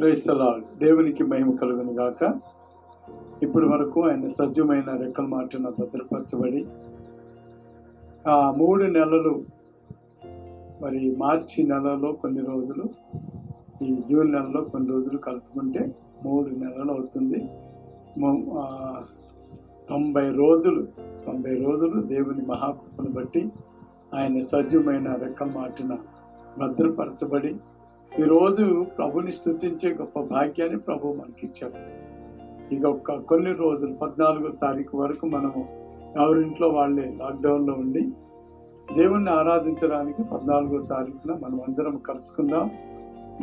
Praise the lord. దేవునికి మహిమ కలుగును గాక. ఇప్పటి వరకు ఆయన సజీవమైన రెక్కల మాటన భద్రపరచబడి 3 నెలలు, మరి మార్చి నెలలో కొన్ని రోజులు, ఈ జూన్ నెలలో కొన్ని రోజులు కలుపుకుంటే 3 నెలలు అవుతుంది. 90 రోజులు దేవుని మహాకృపను బట్టి ఆయన సజీవమైన రెక్కల మాటన భద్రపరచబడి ఈరోజు ప్రభుని స్తుతించే గొప్ప భాగ్యాన్ని ప్రభు మనకిచ్చాడు. ఇక కొన్ని రోజులు 14వ తారీఖు వరకు మనము ఎవరింట్లో వాళ్ళే లాక్డౌన్లో ఉండి దేవుణ్ణి ఆరాధించడానికి 14వ తారీఖున మనం అందరం కలుసుకుందాం.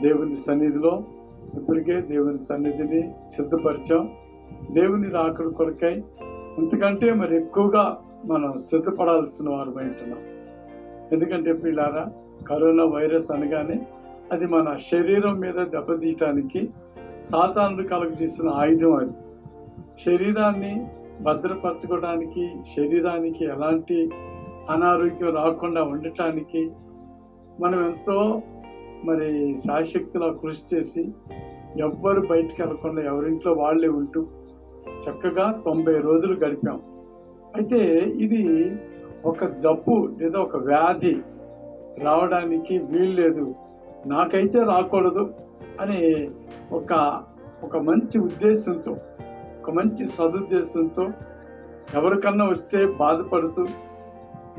దేవుని సన్నిధిలో ఇప్పటికే దేవుని సన్నిధిని సిద్ధపరిచాం. దేవుని రాకడ కొరకై ఇంతకంటే మరి ఎక్కువగా మనం సిద్ధపడాల్సిన వారు ఉంటున్నాం. ఎందుకంటే పిల్లారా, కరోనా వైరస్ అనగానే అది మన శరీరం మీద దెబ్బతీయటానికి సాతానుడు కలుగజేసిన ఆయుధం. అది శరీరాన్ని భద్రపరచుకోవడానికి, శరీరానికి ఎలాంటి అనారోగ్యం రాకుండా ఉండటానికి మనం ఎంతో మరి శాశక్తిలో కృషి చేసి ఎవ్వరు బయటికి వెళ్ళకుండా ఎవరింట్లో వాళ్ళే ఉంటూ చక్కగా 90 రోజులు గడిపాం. అయితే ఇది ఒక జబ్బు లేదా ఒక వ్యాధి రావడానికి వీల్లేదు, నాకైతే రాకూడదు అనే ఒక మంచి ఉద్దేశంతో, ఒక మంచి సదుద్దేశంతో ఎవరికన్నా వస్తే బాధపడుతూ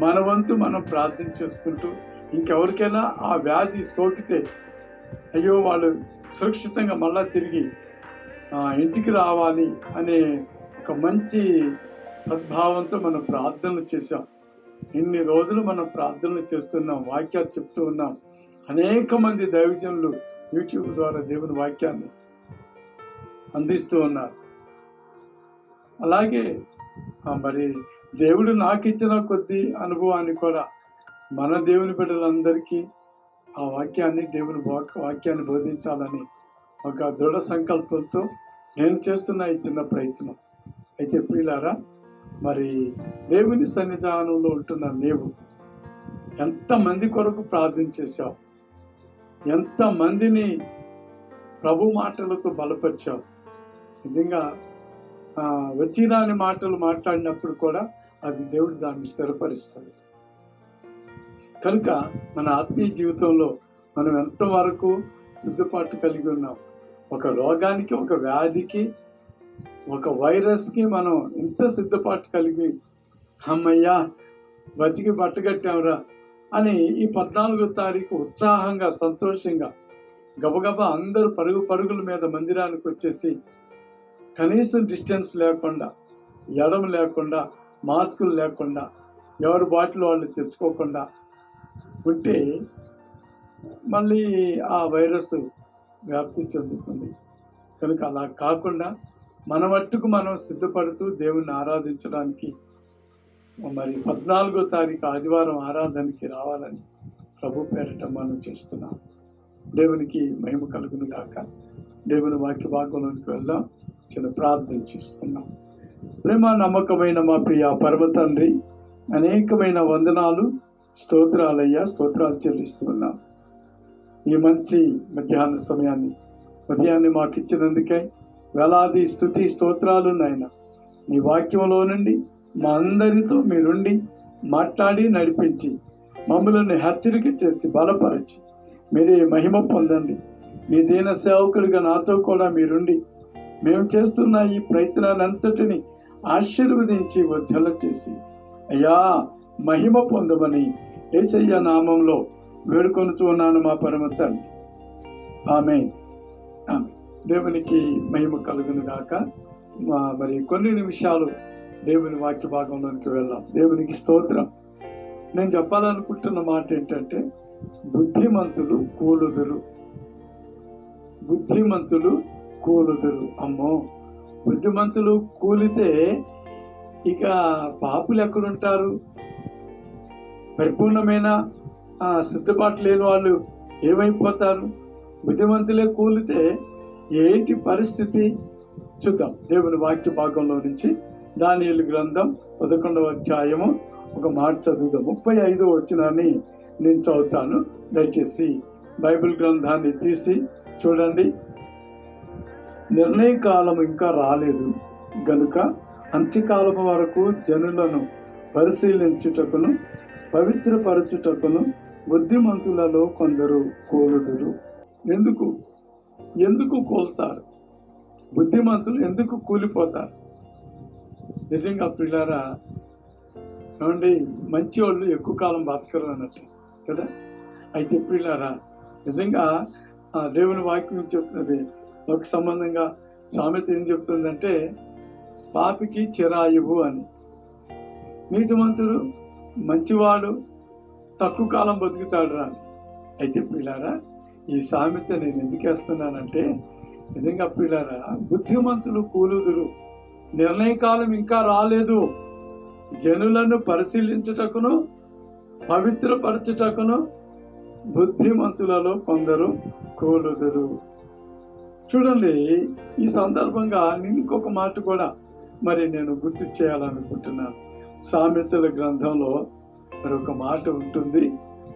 మన వంతు మనం ప్రార్థన చేసుకుంటూ ఇంకెవరికైనా ఆ వ్యాధి సోకితే అయ్యో వాళ్ళు సురక్షితంగా మళ్ళా తిరిగి ఇంటికి రావాలి అనే ఒక మంచి సద్భావంతో మనం ప్రార్థనలు చేశాం. ఇన్ని రోజులు మనం ప్రార్థనలు చేస్తున్నాం, వాక్యాలు చెప్తూ ఉన్నాం. అనేక మంది దైవజనులు యూట్యూబ్ ద్వారా దేవుని వాక్యాన్ని అందిస్తూ ఉన్నారు. అలాగే మరి దేవుడు నాకు ఇచ్చిన కొద్ది అనుభవాన్ని కూడా మన దేవుని బిడ్డలందరికీ ఆ వాక్యాన్ని, దేవుని వాక్యాన్ని బోధించాలని ఒక దృఢ సంకల్పంతో నేను చేస్తున్న ఈ చిన్న ప్రయత్నం. అయితే ప్రియులారా, మరి దేవుని సన్నిధానంలో ఉంటున్న నీవు ఎంతమంది కొరకు ప్రార్థన చేశావు, ఎంతమందిని ప్రభు మాటలతో బలపరిచావు. నిజంగా వచ్చిరాని మాటలు మాట్లాడినప్పుడు కూడా అది దేవుడు దాన్ని స్థిరపరుస్తాడు. కనుక మన ఆత్మీయ జీవితంలో మనం ఎంతవరకు సిద్ధపాటు కలిగి ఉన్నాం. ఒక రోగానికి, ఒక వ్యాధికి, ఒక వైరస్కి మనం ఎంత సిద్ధపాటు కలిగి అమ్మయ్యా బతికి బట్టగట్టాంరా అని ఈ 14వ తారీఖు ఉత్సాహంగా, సంతోషంగా గబగబా అందరూ పరుగుల మీద మందిరానికి వచ్చేసి కనీసం డిస్టెన్స్ లేకుండా, ఎడమ లేకుండా, మాస్కులు లేకుండా, ఎవరి బాటిల్ వాళ్ళు తెచ్చుకోకుండా ఉంటే మళ్ళీ ఆ వైరస్ వ్యాప్తి చెందుతుంది. కనుక అలా కాకుండా మన మట్టుకు మనం సిద్ధపడుతూ దేవుణ్ణి ఆరాధించడానికి మరి 14వ తారీఖు ఆదివారం ఆరాధనకి రావాలని ప్రభు పేరట మనం చేస్తున్నాం. దేవునికి మహిమ కలుగును గాక. దేవుని వాక్య భాగంలోనికి వెళ్దాం. చిన్న ప్రార్థన చేసుకున్నాం. ప్రేమ నమ్మకమైన మా ప్రియ పరమ తండ్రి, అనేకమైన వందనాలు, స్తోత్రాలయ్యా, స్తోత్రాలు చెల్లిస్తున్నాం. ఈ మంచి మధ్యాహ్న సమయాన్ని, ఉదయాన్ని మాకు ఇచ్చినందుకై వేలాది స్తుతి స్తోత్రాలు నాయన. నీ వాక్యంలో నుండి మా అందరితో మీరుండి మాట్లాడి నడిపించి మమ్మల్ని హెచ్చరిక చేసి బలపరిచి మీరే మహిమ పొందండి. నీ దీన సేవకుడిగా నాతో కూడా మీరుండి మేము చేస్తున్న ఈ ప్రయత్నాలంతటిని ఆశీర్వదించి వర్ధల చేసి అయ్యా మహిమ పొందమని యేసయ్య నామంలో వేడుకొనుచు ఉన్నాను మా పరమ తండ్రి. ఆమేన్. దేవునికి మహిమ కలుగును గాక. మరి కొన్ని నిమిషాలు దేవుని వాక్య భాగంలోనికి వెళ్దాం. దేవునికి స్తోత్రం. నేను చెప్పాలనుకుంటున్న మాట ఏంటంటే, బుద్ధిమంతులు కూలుదురు. బుద్ధిమంతులు కూలుదురు. అమ్మో, బుద్ధిమంతులు కూలితే ఇక పాపులు ఎక్కడుంటారు? పరిపూర్ణమైన సిద్ధపాటు లేని వాళ్ళు ఏమైపోతారు? బుద్ధిమంతులే కూలితే ఏంటి పరిస్థితి? చూద్దాం. దేవుని వాక్య భాగంలో నుంచి దానియేలు గ్రంథం 11వ అధ్యాయము ఒక మాట చదువుదాం. 35వ వచనాన్ని నేను చదువుతాను. దయచేసి బైబిల్ గ్రంథాన్ని తీసి చూడండి. నిర్ణయ కాలం ఇంకా రాలేదు గనుక అంత్యకాలము వరకు జనులను పరిశీలించుటకును పవిత్రపరచుటకును బుద్ధిమంతులలో కొందరు కోలుదురు. ఎందుకు కోల్తారు? బుద్ధిమంతులు ఎందుకు కూలిపోతారు? నిజంగా పిల్లారా, ఏమండి, మంచి వాళ్ళు ఎక్కువ కాలం బతకరు అన్నట్టు కదా. అయితే పిల్లారా, నిజంగా దేవుని వాక్యం చెప్తున్నది ఒక సంబంధంగా సామెత ఏం చెప్తుందంటే, పాపికి చిరాయువు అని. నీతిమంతుడు మంచివాడు తక్కువ కాలం బతుకుతాడు రా. అయితే పిల్లారా, ఈ సామెత నేను ఎందుకు వేస్తున్నానంటే, నిజంగా పిల్లారా, బుద్ధిమంతులు కూలుదురు, నిర్ణయ కాలం ఇంకా రాలేదు, జనులను పరిశీలించుటకును పవిత్రపరచుటకును బుద్ధిమంతులలో కొందరు కూలుదురు. చూడండి, ఈ సందర్భంగా నేను ఇంకొక మాట కూడా మరి నేను గుర్తు చేయాలనుకుంటున్నాను. సామెతల గ్రంథంలో మరి ఒక మాట ఉంటుంది,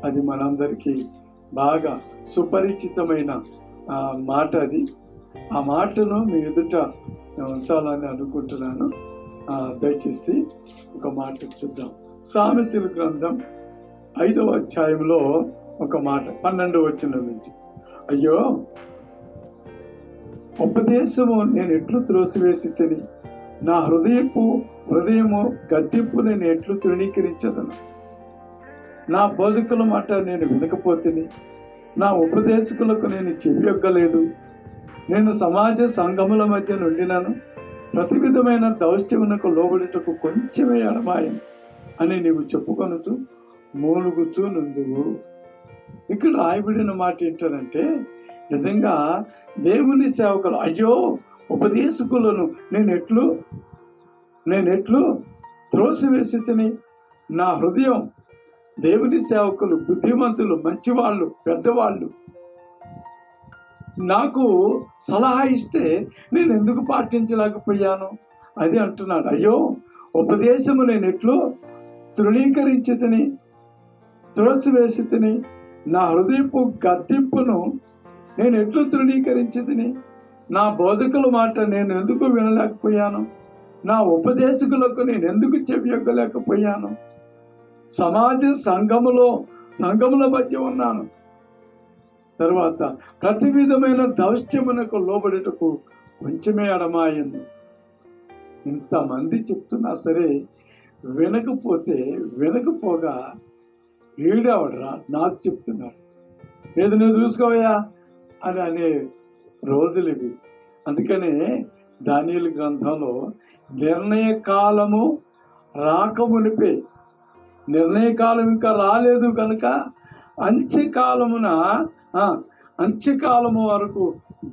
అది మనందరికీ బాగా సుపరిచితమైన మాట. అది ఆ మాటను మీ ఎదుట ఉంచాలని అనుకుంటున్నాను. దయచేసి ఒక మాట చూద్దాం. సామెతల గ్రంథం 5వ అధ్యాయంలో ఒక మాట 12వ వచనం నుంచి, అయ్యో ఉపదేశము నేను ఎట్లు త్రోసివేసి తిని, నా హృదయము గద్దింపు నేను ఎట్లు తృణీకరించదను. నా బోధకుల మాట నేను వినకపోతిని, నా ఉపదేశకులకు నేను చెవియొగ్గలేదు. నేను సమాజ సంఘముల మధ్య నుండినాను, ప్రతి విధమైన దౌష్ట్యమునకు లోబడుటకు కొంచెమే ఎడమాయం అని నీవు చెప్పుకొనుచు మూలుగుచు నుందువు. ఇక్కడ రాయబడిన మాట ఏంటంటే, నిజంగా దేవుని సేవకులు, అయ్యో ఉపదేశకులను నేను ఎట్లు త్రోసివేసి తిని, నా హృదయం దేవుని సేవకులు బుద్ధిమంతులు మంచివాళ్ళు పెద్దవాళ్ళు నాకు సలహా ఇస్తే నేను ఎందుకు పాటించలేకపోయాను అది అంటున్నాడు. అయ్యో ఉపదేశము నేను ఎట్లు తృణీకరించి తిని త్రోసివేసి తిని, నా హృదయపు గద్దింపును నేను ఎట్లు తృణీకరించి తిని, నా బోధకుల మాట నేను ఎందుకు వినలేకపోయాను, నా ఉపదేశకులకు నేను ఎందుకు చెవియొగ్గలేకపోయాను, సమాజ సంఘముల మధ్య ఉన్నాను, తర్వాత ప్రతి విధమైన దౌష్ట్యమునకు లోబడుటకు కొంచెమే అడమాయింది. ఇంతమంది చెప్తున్నా సరే వినకపోగా ఈడేవడరా నాకు చెప్తున్నాడు, ఏది నువ్వు చూసుకోవయ్యా అని అనే రోజులు ఇవి. అందుకనే దానియేలు గ్రంథంలో నిర్ణయ కాలము రాకమునిపే, నిర్ణయ కాలం ఇంకా రాలేదు కనుక అంత్యకాలము వరకు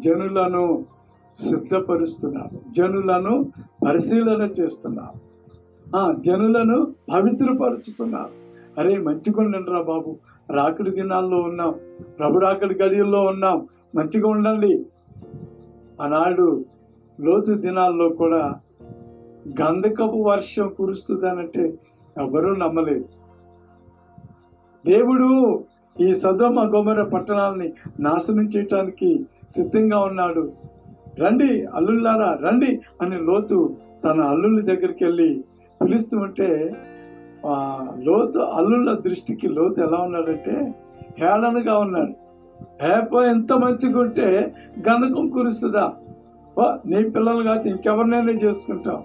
జనులను సిద్ధపరుస్తున్నారు, జనులను పరిశీలన చేస్తున్నారు, జనులను పవిత్రపరుచుతున్నారు. అరే మంచిగా ఉండండి రా బాబు, రాకడి దినాల్లో ఉన్నాం, ప్రభు రాకడి గడియల్లో ఉన్నాం, మంచిగా ఉండండి. ఆనాడు లోతు దినాల్లో కూడా గంధకపు వర్షం కురుస్తుందనంటే ఎవరూ నమ్మలేదు. దేవుడు ఈ సొదొమ గొమొర్రా పట్టణాలని నాశనం చేయటానికి సిద్ధంగా ఉన్నాడు, రండి అల్లుళ్ళారా రండి అని లోతు తన అల్లుళ్ళ దగ్గరికి వెళ్ళి పిలుస్తూ ఉంటే, లోతు అల్లుళ్ళ దృష్టికి లోతు ఎలా ఉన్నాడంటే హేళనగా ఉన్నాడు. ఎంత మంచిగా ఉంటే గంధకం కురుస్తుందా, నీ పిల్లలు కాదు ఇంకెవరినైనా చేసుకుంటాం,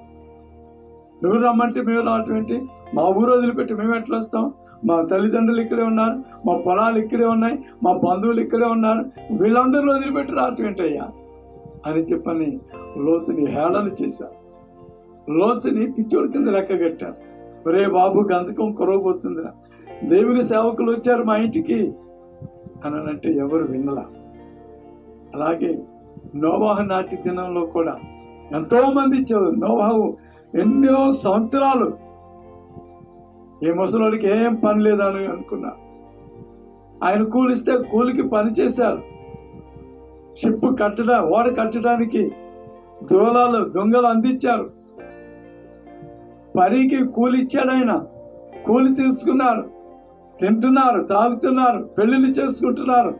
నువ్వు రమ్మంటే మేము రావటం ఏంటి, మా ఊరు వదిలిపెట్టి మేము ఎట్లా వస్తాం, మా తల్లిదండ్రులు ఇక్కడే ఉన్నారు, మా పొలాలు ఇక్కడే ఉన్నాయి, మా బంధువులు ఇక్కడే ఉన్నారు, వీళ్ళందరూ వదిలిపెట్టి రావటం ఏంటయ్యా అని చెప్పని లోతుని హేళన చేశారు. లోతుని పిచ్చోడి కింద లెక్క కట్టారు. ఒరే బాబు గంధకం కొరవబోతుందిరా, దేవుని సేవకులు వచ్చారు మా ఇంటికి అని అంటే ఎవరు వినలా. అలాగే నోవాహు నాటి దినంలో కూడా ఎంతో మంది ఇచ్చారు. నోవాహు ఎన్నో సంవత్సరాలు ఏ ముసలోడికి ఏం పని లేదని అనుకున్నా, ఆయన కూలిస్తే కూలికి పని చేశారు. షిప్ ఓడ కట్టడానికి దొంగలు అందించారు. పనికి కూలి ఇచ్చాడు ఆయన, కూలి తీసుకున్నారు, తింటున్నారు, తాగుతున్నారు, పెళ్లిళ్ళు చేసుకుంటున్నారు,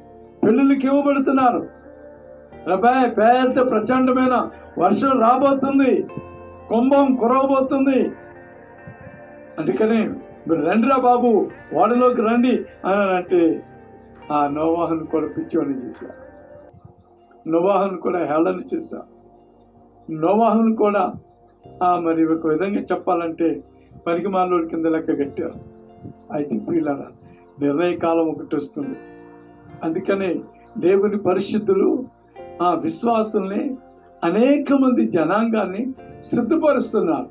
పెళ్లిళ్ళకి ఇవ్వబడుతున్నారు. పెద్ద ప్రచండమైన వర్షం రాబోతుంది, కుంభం కురవబోతుంది, అందుకని మీరు రండిరా బాబు ఓడలోకి రండి అని అంటే ఆ నోవాహును కూడా పిచ్చివాడిని చేశారు. నోవాహును కూడా హేళన చేశారు. నోవాహును కూడా మరి ఒక విధంగా చెప్పాలంటే పనికిమాలోడి కింద లెక్క కట్టారు. అయితే ప్రియులారా, నిర్ణయ కాలం ఒకటి వస్తుంది. అందుకనే దేవుని పరిశుద్ధులు ఆ విశ్వాసుల్ని అనేక మంది జనాంగాన్ని సిద్ధపరుస్తున్నారు.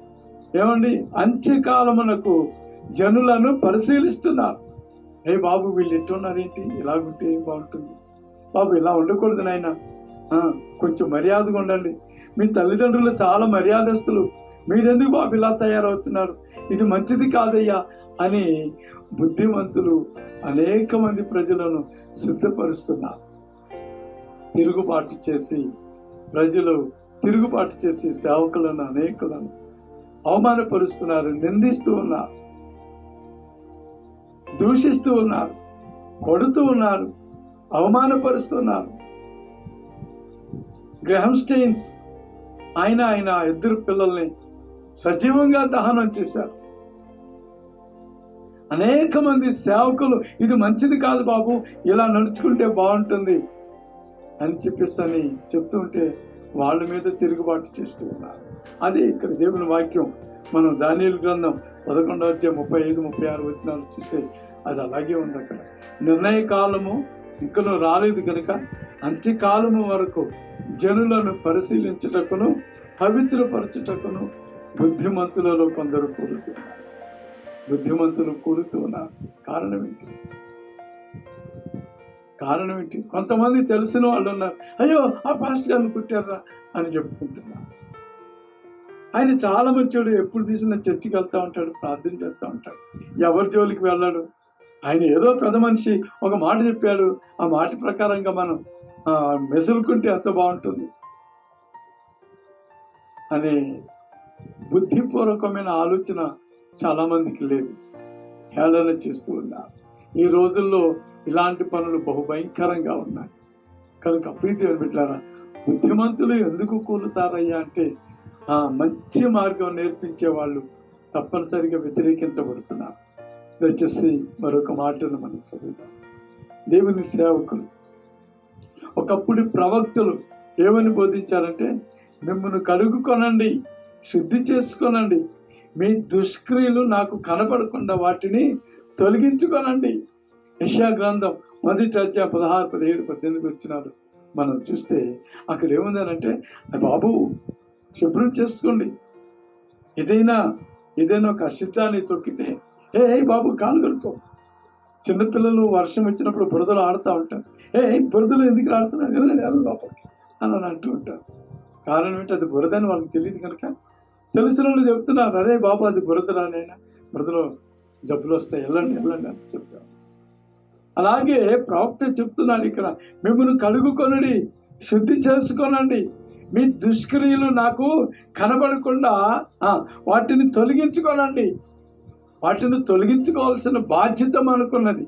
ఏమండి, అంత్యకాలమునకు జనులను పరిశీలిస్తున్నారు. బాబు వీళ్ళు ఎట్టున్నారేంటి, ఇలాగుంటే ఏం బాగుంటుంది బాబు, ఇలా ఉండకూడదు నాయన, కొంచెం మర్యాదగా ఉండండి, మీ తల్లిదండ్రులు చాలా మర్యాదస్తులు, మీరెందుకు బాబు ఇలా తయారవుతున్నారు, ఇది మంచిది కాదయ్యా అని బుద్ధిమంతులు అనేక మంది ప్రజలను సిద్ధపరుస్తున్నారు. తిరుగుబాటు చేసి సేవకులను అనేకులను అవమానపరుస్తున్నారు, నిందిస్తూ ఉన్నారు, దూషిస్తూ ఉన్నారు, కొడుతూ ఉన్నారు, అవమానపరుస్తున్నారు. గ్రహం స్టెయిన్స్ ఆయన ఇద్దరు పిల్లల్ని సజీవంగా దహనం చేశారు. అనేక మంది సేవకులు ఇది మంచిది కాదు బాబు, ఇలా నడుచుకుంటే బాగుంటుంది అని చెప్తూ ఉంటే వాళ్ళ మీద తిరుగుబాటు చేస్తూ ఉన్నారు. అదే ఇక్కడ దేవుని వాక్యం మనం దానియేలు గ్రంథం 11:35-36 వచనాలు చూస్తే అది అలాగే ఉంది. అక్కడ నిర్ణయ కాలము ఇంకనూ రాలేదు కనుక అంత్యకాలము వరకు జనులను పరిశీలించుటకును పవిత్రపరచుటకును బుద్ధిమంతులలో కొందరు కూడుతూ ఉన్నారు. కారణం ఏంటి? కొంతమంది తెలిసిన వాళ్ళు ఉన్నారు, అయ్యో ఆ పాస్టర్ గారిని కుట్టారా అని చెప్పుకుంటున్నారు. ఆయన చాలా మంచోడు, ఎప్పుడు తీసినా చర్చికి వెళ్తూ ఉంటాడు, ప్రార్థన చేస్తూ ఉంటాడు, ఎవరి జోలికి వెళ్ళాడు. ఆయన ఏదో పెద్ద మనిషి ఒక మాట చెప్పాడు, ఆ మాట ప్రకారంగా మనం మెసులుకుంటే ఎంత బాగుంటుంది అనే బుద్ధిపూర్వకమైన ఆలోచన చాలా మందికి లేదు, హేళన చేస్తూ ఉన్నారు. ఈ రోజుల్లో ఇలాంటి పనులు బహుభయంకరంగా ఉన్నాయి. కనుక ప్రీతి బిడ్డలారా, బుద్ధిమంతులు ఎందుకు కూలుతారయ్యా అంటే మంచి మార్గం నేర్పించే వాళ్ళు తప్పనిసరిగా వ్యతిరేకించబడుతున్నారు. దయచేసి మరొక మాటను మనం చదువుతాం. దేవుని సేవకులు, ఒకప్పుడు ప్రవక్తలు ఏమని బోధించారంటే, మిమ్మల్ని కడుగుకొనండి, శుద్ధి చేసుకొనండి, మీ దుష్క్రియలు నాకు కనపడకుండా వాటిని తొలగించుకొనండి. యెషయా గ్రంథం 1:16-17-18 వచ్చినారు మనం చూస్తే అక్కడ ఏముందనంటే, బాబు శుభ్రం చేసుకోండి, ఏదైనా ఒక అశుద్ధాన్ని తొక్కితే బాబు కాలు కడుక్కో. చిన్నపిల్లలు వర్షం వచ్చినప్పుడు బురదలు ఆడుతూ ఉంటారు, బురదలు ఎందుకు ఆడుతున్నారు లోపలికి అని అంటూ ఉంటారు. కారణం ఏంటి? అది బురదని వాళ్ళకి తెలియదు కనుక తెలిసిన వాళ్ళు చెప్తున్నారు, అరే బాబు అది బురదరానైనా, బురదలో జబ్బులు వస్తాయి, వెళ్ళండి అని చెప్తారు. అలాగే ప్రవక్త చెప్తున్నాడు ఇక్కడ, మిమ్మల్ని కడుగుకొనండి, శుద్ధి చేసుకోనండి, మీ దుష్క్రియలు నాకు కనబడకుండా వాటిని తొలగించుకోనండి. వాటిని తొలగించుకోవాల్సిన బాధ్యత మనకున్నది.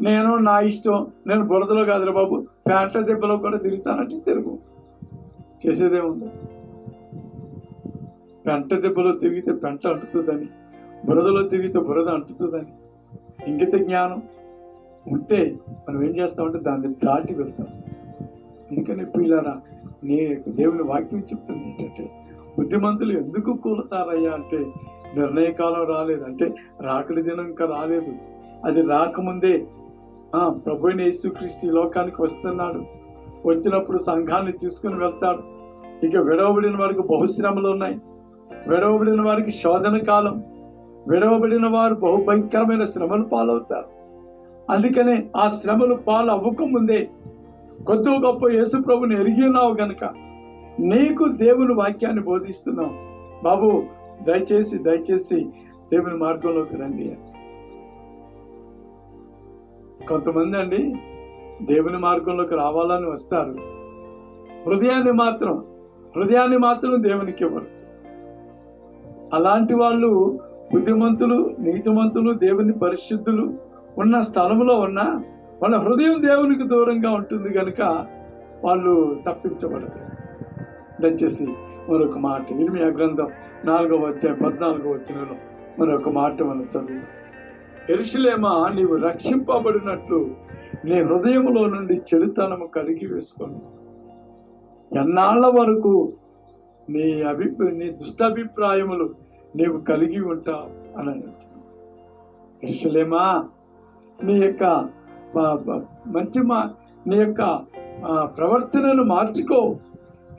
నేను నా ఇష్టం, నేను బురదలో కాదురా బాబు, పేంట దెబ్బలో కూడా తిరుగుతానంటే తిరుగు, చేసేదేముంది? పెంట దెబ్బలో తిరిగితే పెంట అంటుతుందని, బురదలో తిరిగితే బురద అంటుతుందని ఇంగిత జ్ఞానం ఉంటే మనం ఏం చేస్తామంటే దాన్ని దాటి వెళ్తాం. అందుకని పిల్లరా, దేవుని వాక్యం చెప్తుంది ఏంటంటే, బుద్ధిమంతులు ఎందుకు కూలతారయ్యా అంటే, నిర్ణయకాలం రాలేదంటే రాకడి దినం ఇంకా రాలేదు. అది రాకముందే ప్రభు అయిన యేసుక్రీస్తు ఈ లోకానికి వస్తున్నాడు. వచ్చినప్పుడు సంఘాన్ని తీసుకుని వెళ్తాడు. ఇక విడవబడిన వారికి బహుశ్రమలు ఉన్నాయి, విడవబడిన వారికి శోధన కాలం, విడవబడిన వారు బహుభయంకరమైన శ్రమలు పాలవుతారు. అందుకనే ఆ శ్రమలు పాలు అవ్వకముందే కొద్ది గొప్ప యేసు ప్రభుని ఎరిగి ఉన్నావు గనుక నీకు దేవుని వాక్యాన్ని బోధిస్తున్నావు. బాబు దయచేసి దేవుని మార్గంలోకి రండి. కొంతమంది అండి దేవుని మార్గంలోకి రావాలని వస్తారు, హృదయాన్ని మాత్రం దేవునికి ఇవ్వరు. అలాంటి వాళ్ళు బుద్ధిమంతులు, నీతిమంతులు, దేవుని పరిశుద్ధులు ఉన్న స్థలంలో ఉన్న వాళ్ళ హృదయం దేవునికి దూరంగా ఉంటుంది కనుక వాళ్ళు తప్పించబడరు. దయచేసి మరొక మాట ఇర్మియా గ్రంథం 4వ అధ్యాయం 14వ వచనంలో మరొక మాట మనం చదువు. యెరూషలేమా, నీవు రక్షింపబడినట్లు నీ హృదయంలో నుండి చెడుతనము కడిగి వేసుకొని ఎన్నాళ్ల వరకు నీ దుష్టాభిప్రాయములు నీవు కలిగి ఉంటావు అని అంటున్నావు. యెరూషలేమా, నీ యొక్క నీ యొక్క ప్రవర్తనను మార్చుకో.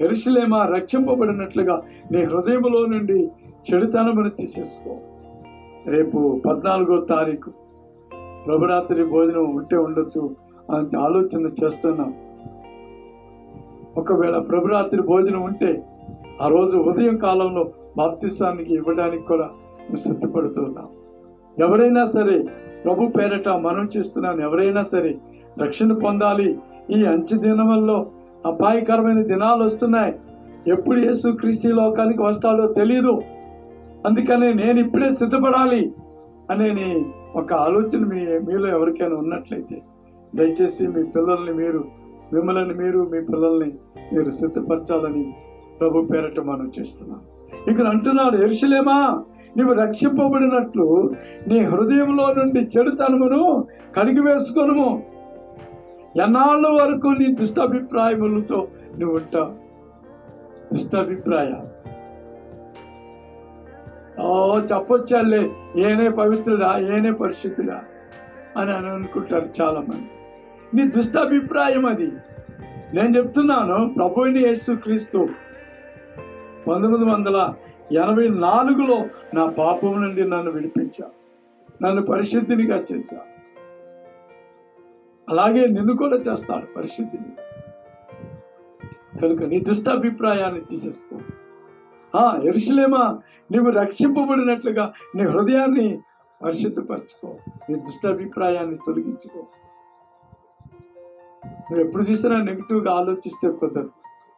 యెరూషలేమా, రక్షింపబడినట్లుగా నీ హృదయంలో నుండి చెడుతనమును తీసేసుకో. రేపు 14వ తారీఖు ప్రభురాత్రి భోజనం ఉంటే ఉండొచ్చు అని ఆలోచన చేస్తున్నాం. ఒకవేళ ప్రభురాత్రి భోజనం ఉంటే ఆ రోజు ఉదయం కాలంలో బాప్తిస్తానికి ఇవ్వడానికి కూడా సిద్ధపడుతున్నాం. ఎవరైనా సరే ప్రభు పేరట మనం చేస్తున్నాను, ఎవరైనా సరే రక్షణ పొందాలి. ఈ అంచె దినముల్లో అపాయకరమైన దినాలు వస్తున్నాయి. ఎప్పుడు యేసు క్రీస్తు లోకానికి వస్తాడో తెలియదు. అందుకని నేను ఇప్పుడే సిద్ధపడాలి అనే ఒక ఆలోచన మీలో ఎవరికైనా ఉన్నట్లయితే దయచేసి మీ పిల్లల్ని మీ పిల్లల్ని మీరు సిద్ధపరచాలని ప్రభు పేరట మనం చేస్తున్నాం. ఇక్కడ అంటున్నాడు, యెరూషలేమా, నీవు రక్షింపబడినట్లు నీ హృదయంలో నుండి చెడుతనమును కడిగి వేసుకొనుము. ఎన్నాళ్ళ వరకు నీ దుష్టాభిప్రాయములతో నువ్వు ఉంటావు. దుష్టాభిప్రాయాలు చెప్పొచ్చాలే, ఏనే పవిత్రుడా, ఏనే పరిశుద్ధుడా అని అనుకుంటారు చాలా మంది. నీ దుష్టాభిప్రాయం అది. నేను చెప్తున్నాను, ప్రభువైన యేసు క్రీస్తు 1984లో నా పాపం నుండి నన్ను విడిపించా, నన్ను పరిశుద్ధినిగా చేశా. అలాగే నిన్ను కూడా చేస్తాడు పరిశుద్ధిని. కనుక నీ దుష్టాభిప్రాయాన్ని తీసేసుకో. యెరూషలేమా, నీవు రక్షింపబడినట్లుగా నీ హృదయాన్ని పరిశుద్ధపరచుకో. నీ దుష్టాభిప్రాయాన్ని తొలగించుకో. నువ్వు ఎప్పుడు చూసినా నెగిటివ్గా ఆలోచిస్తే కుదరదు,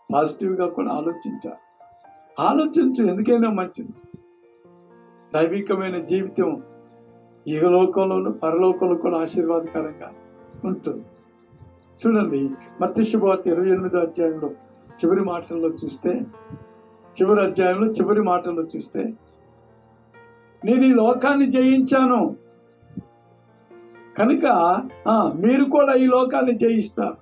పాజిటివ్గా కూడా ఆలోచించు. ఎందుకైనా మంచిది. దైవికమైన జీవితం ఇహలోకంలోను పరలోకంలో కూడా ఆశీర్వాదకరంగా ఉంటుంది. చూడండి, మత్తయి శుభవార్త 28వ అధ్యాయంలో చివరి మాటల్లో చూస్తే నేను ఈ లోకాన్ని జయించాను కనుక మీరు కూడా ఈ లోకాన్ని జయిస్తారు.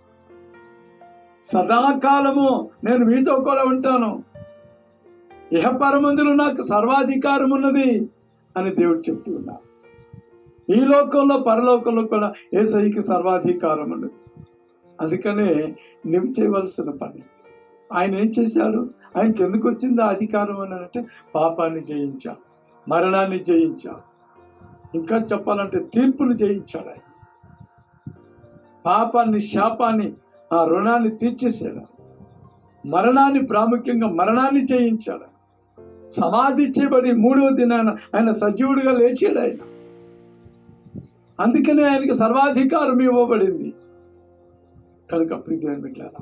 సదాకాలము నేను మీతో కూడా ఉంటాను. ఇహపరమందులో నాకు సర్వాధికారం ఉన్నది అని దేవుడు చెప్తూ ఉన్నారు. ఈ లోకంలో పరలోకంలో కూడా యేసయ్యకి సర్వాధికారం ఉన్నది. అందుకనే నువ్వు చేయవలసిన పని, ఆయన ఏం చేశాడు, ఆయనకి ఎందుకు వచ్చింది ఆ అధికారం అని అంటే, పాపాన్ని జయించా, మరణాన్ని జయించా, ఇంకా చెప్పాలంటే తీర్పును జయించాడు. ఆయన పాపాన్ని, శాపాన్ని, ఆ రుణాన్ని తీర్చేసాడు. మరణాన్ని, ప్రాముఖ్యంగా మరణాన్ని జయించాడు. సమాధి చేయబడి 3వ దినాన ఆయన సజీవుడిగా లేచాడు. ఆయన అందుకనే ఆయనకి సర్వాధికారం ఇవ్వబడింది. కనుక ప్రియమైన బిడ్డలారా,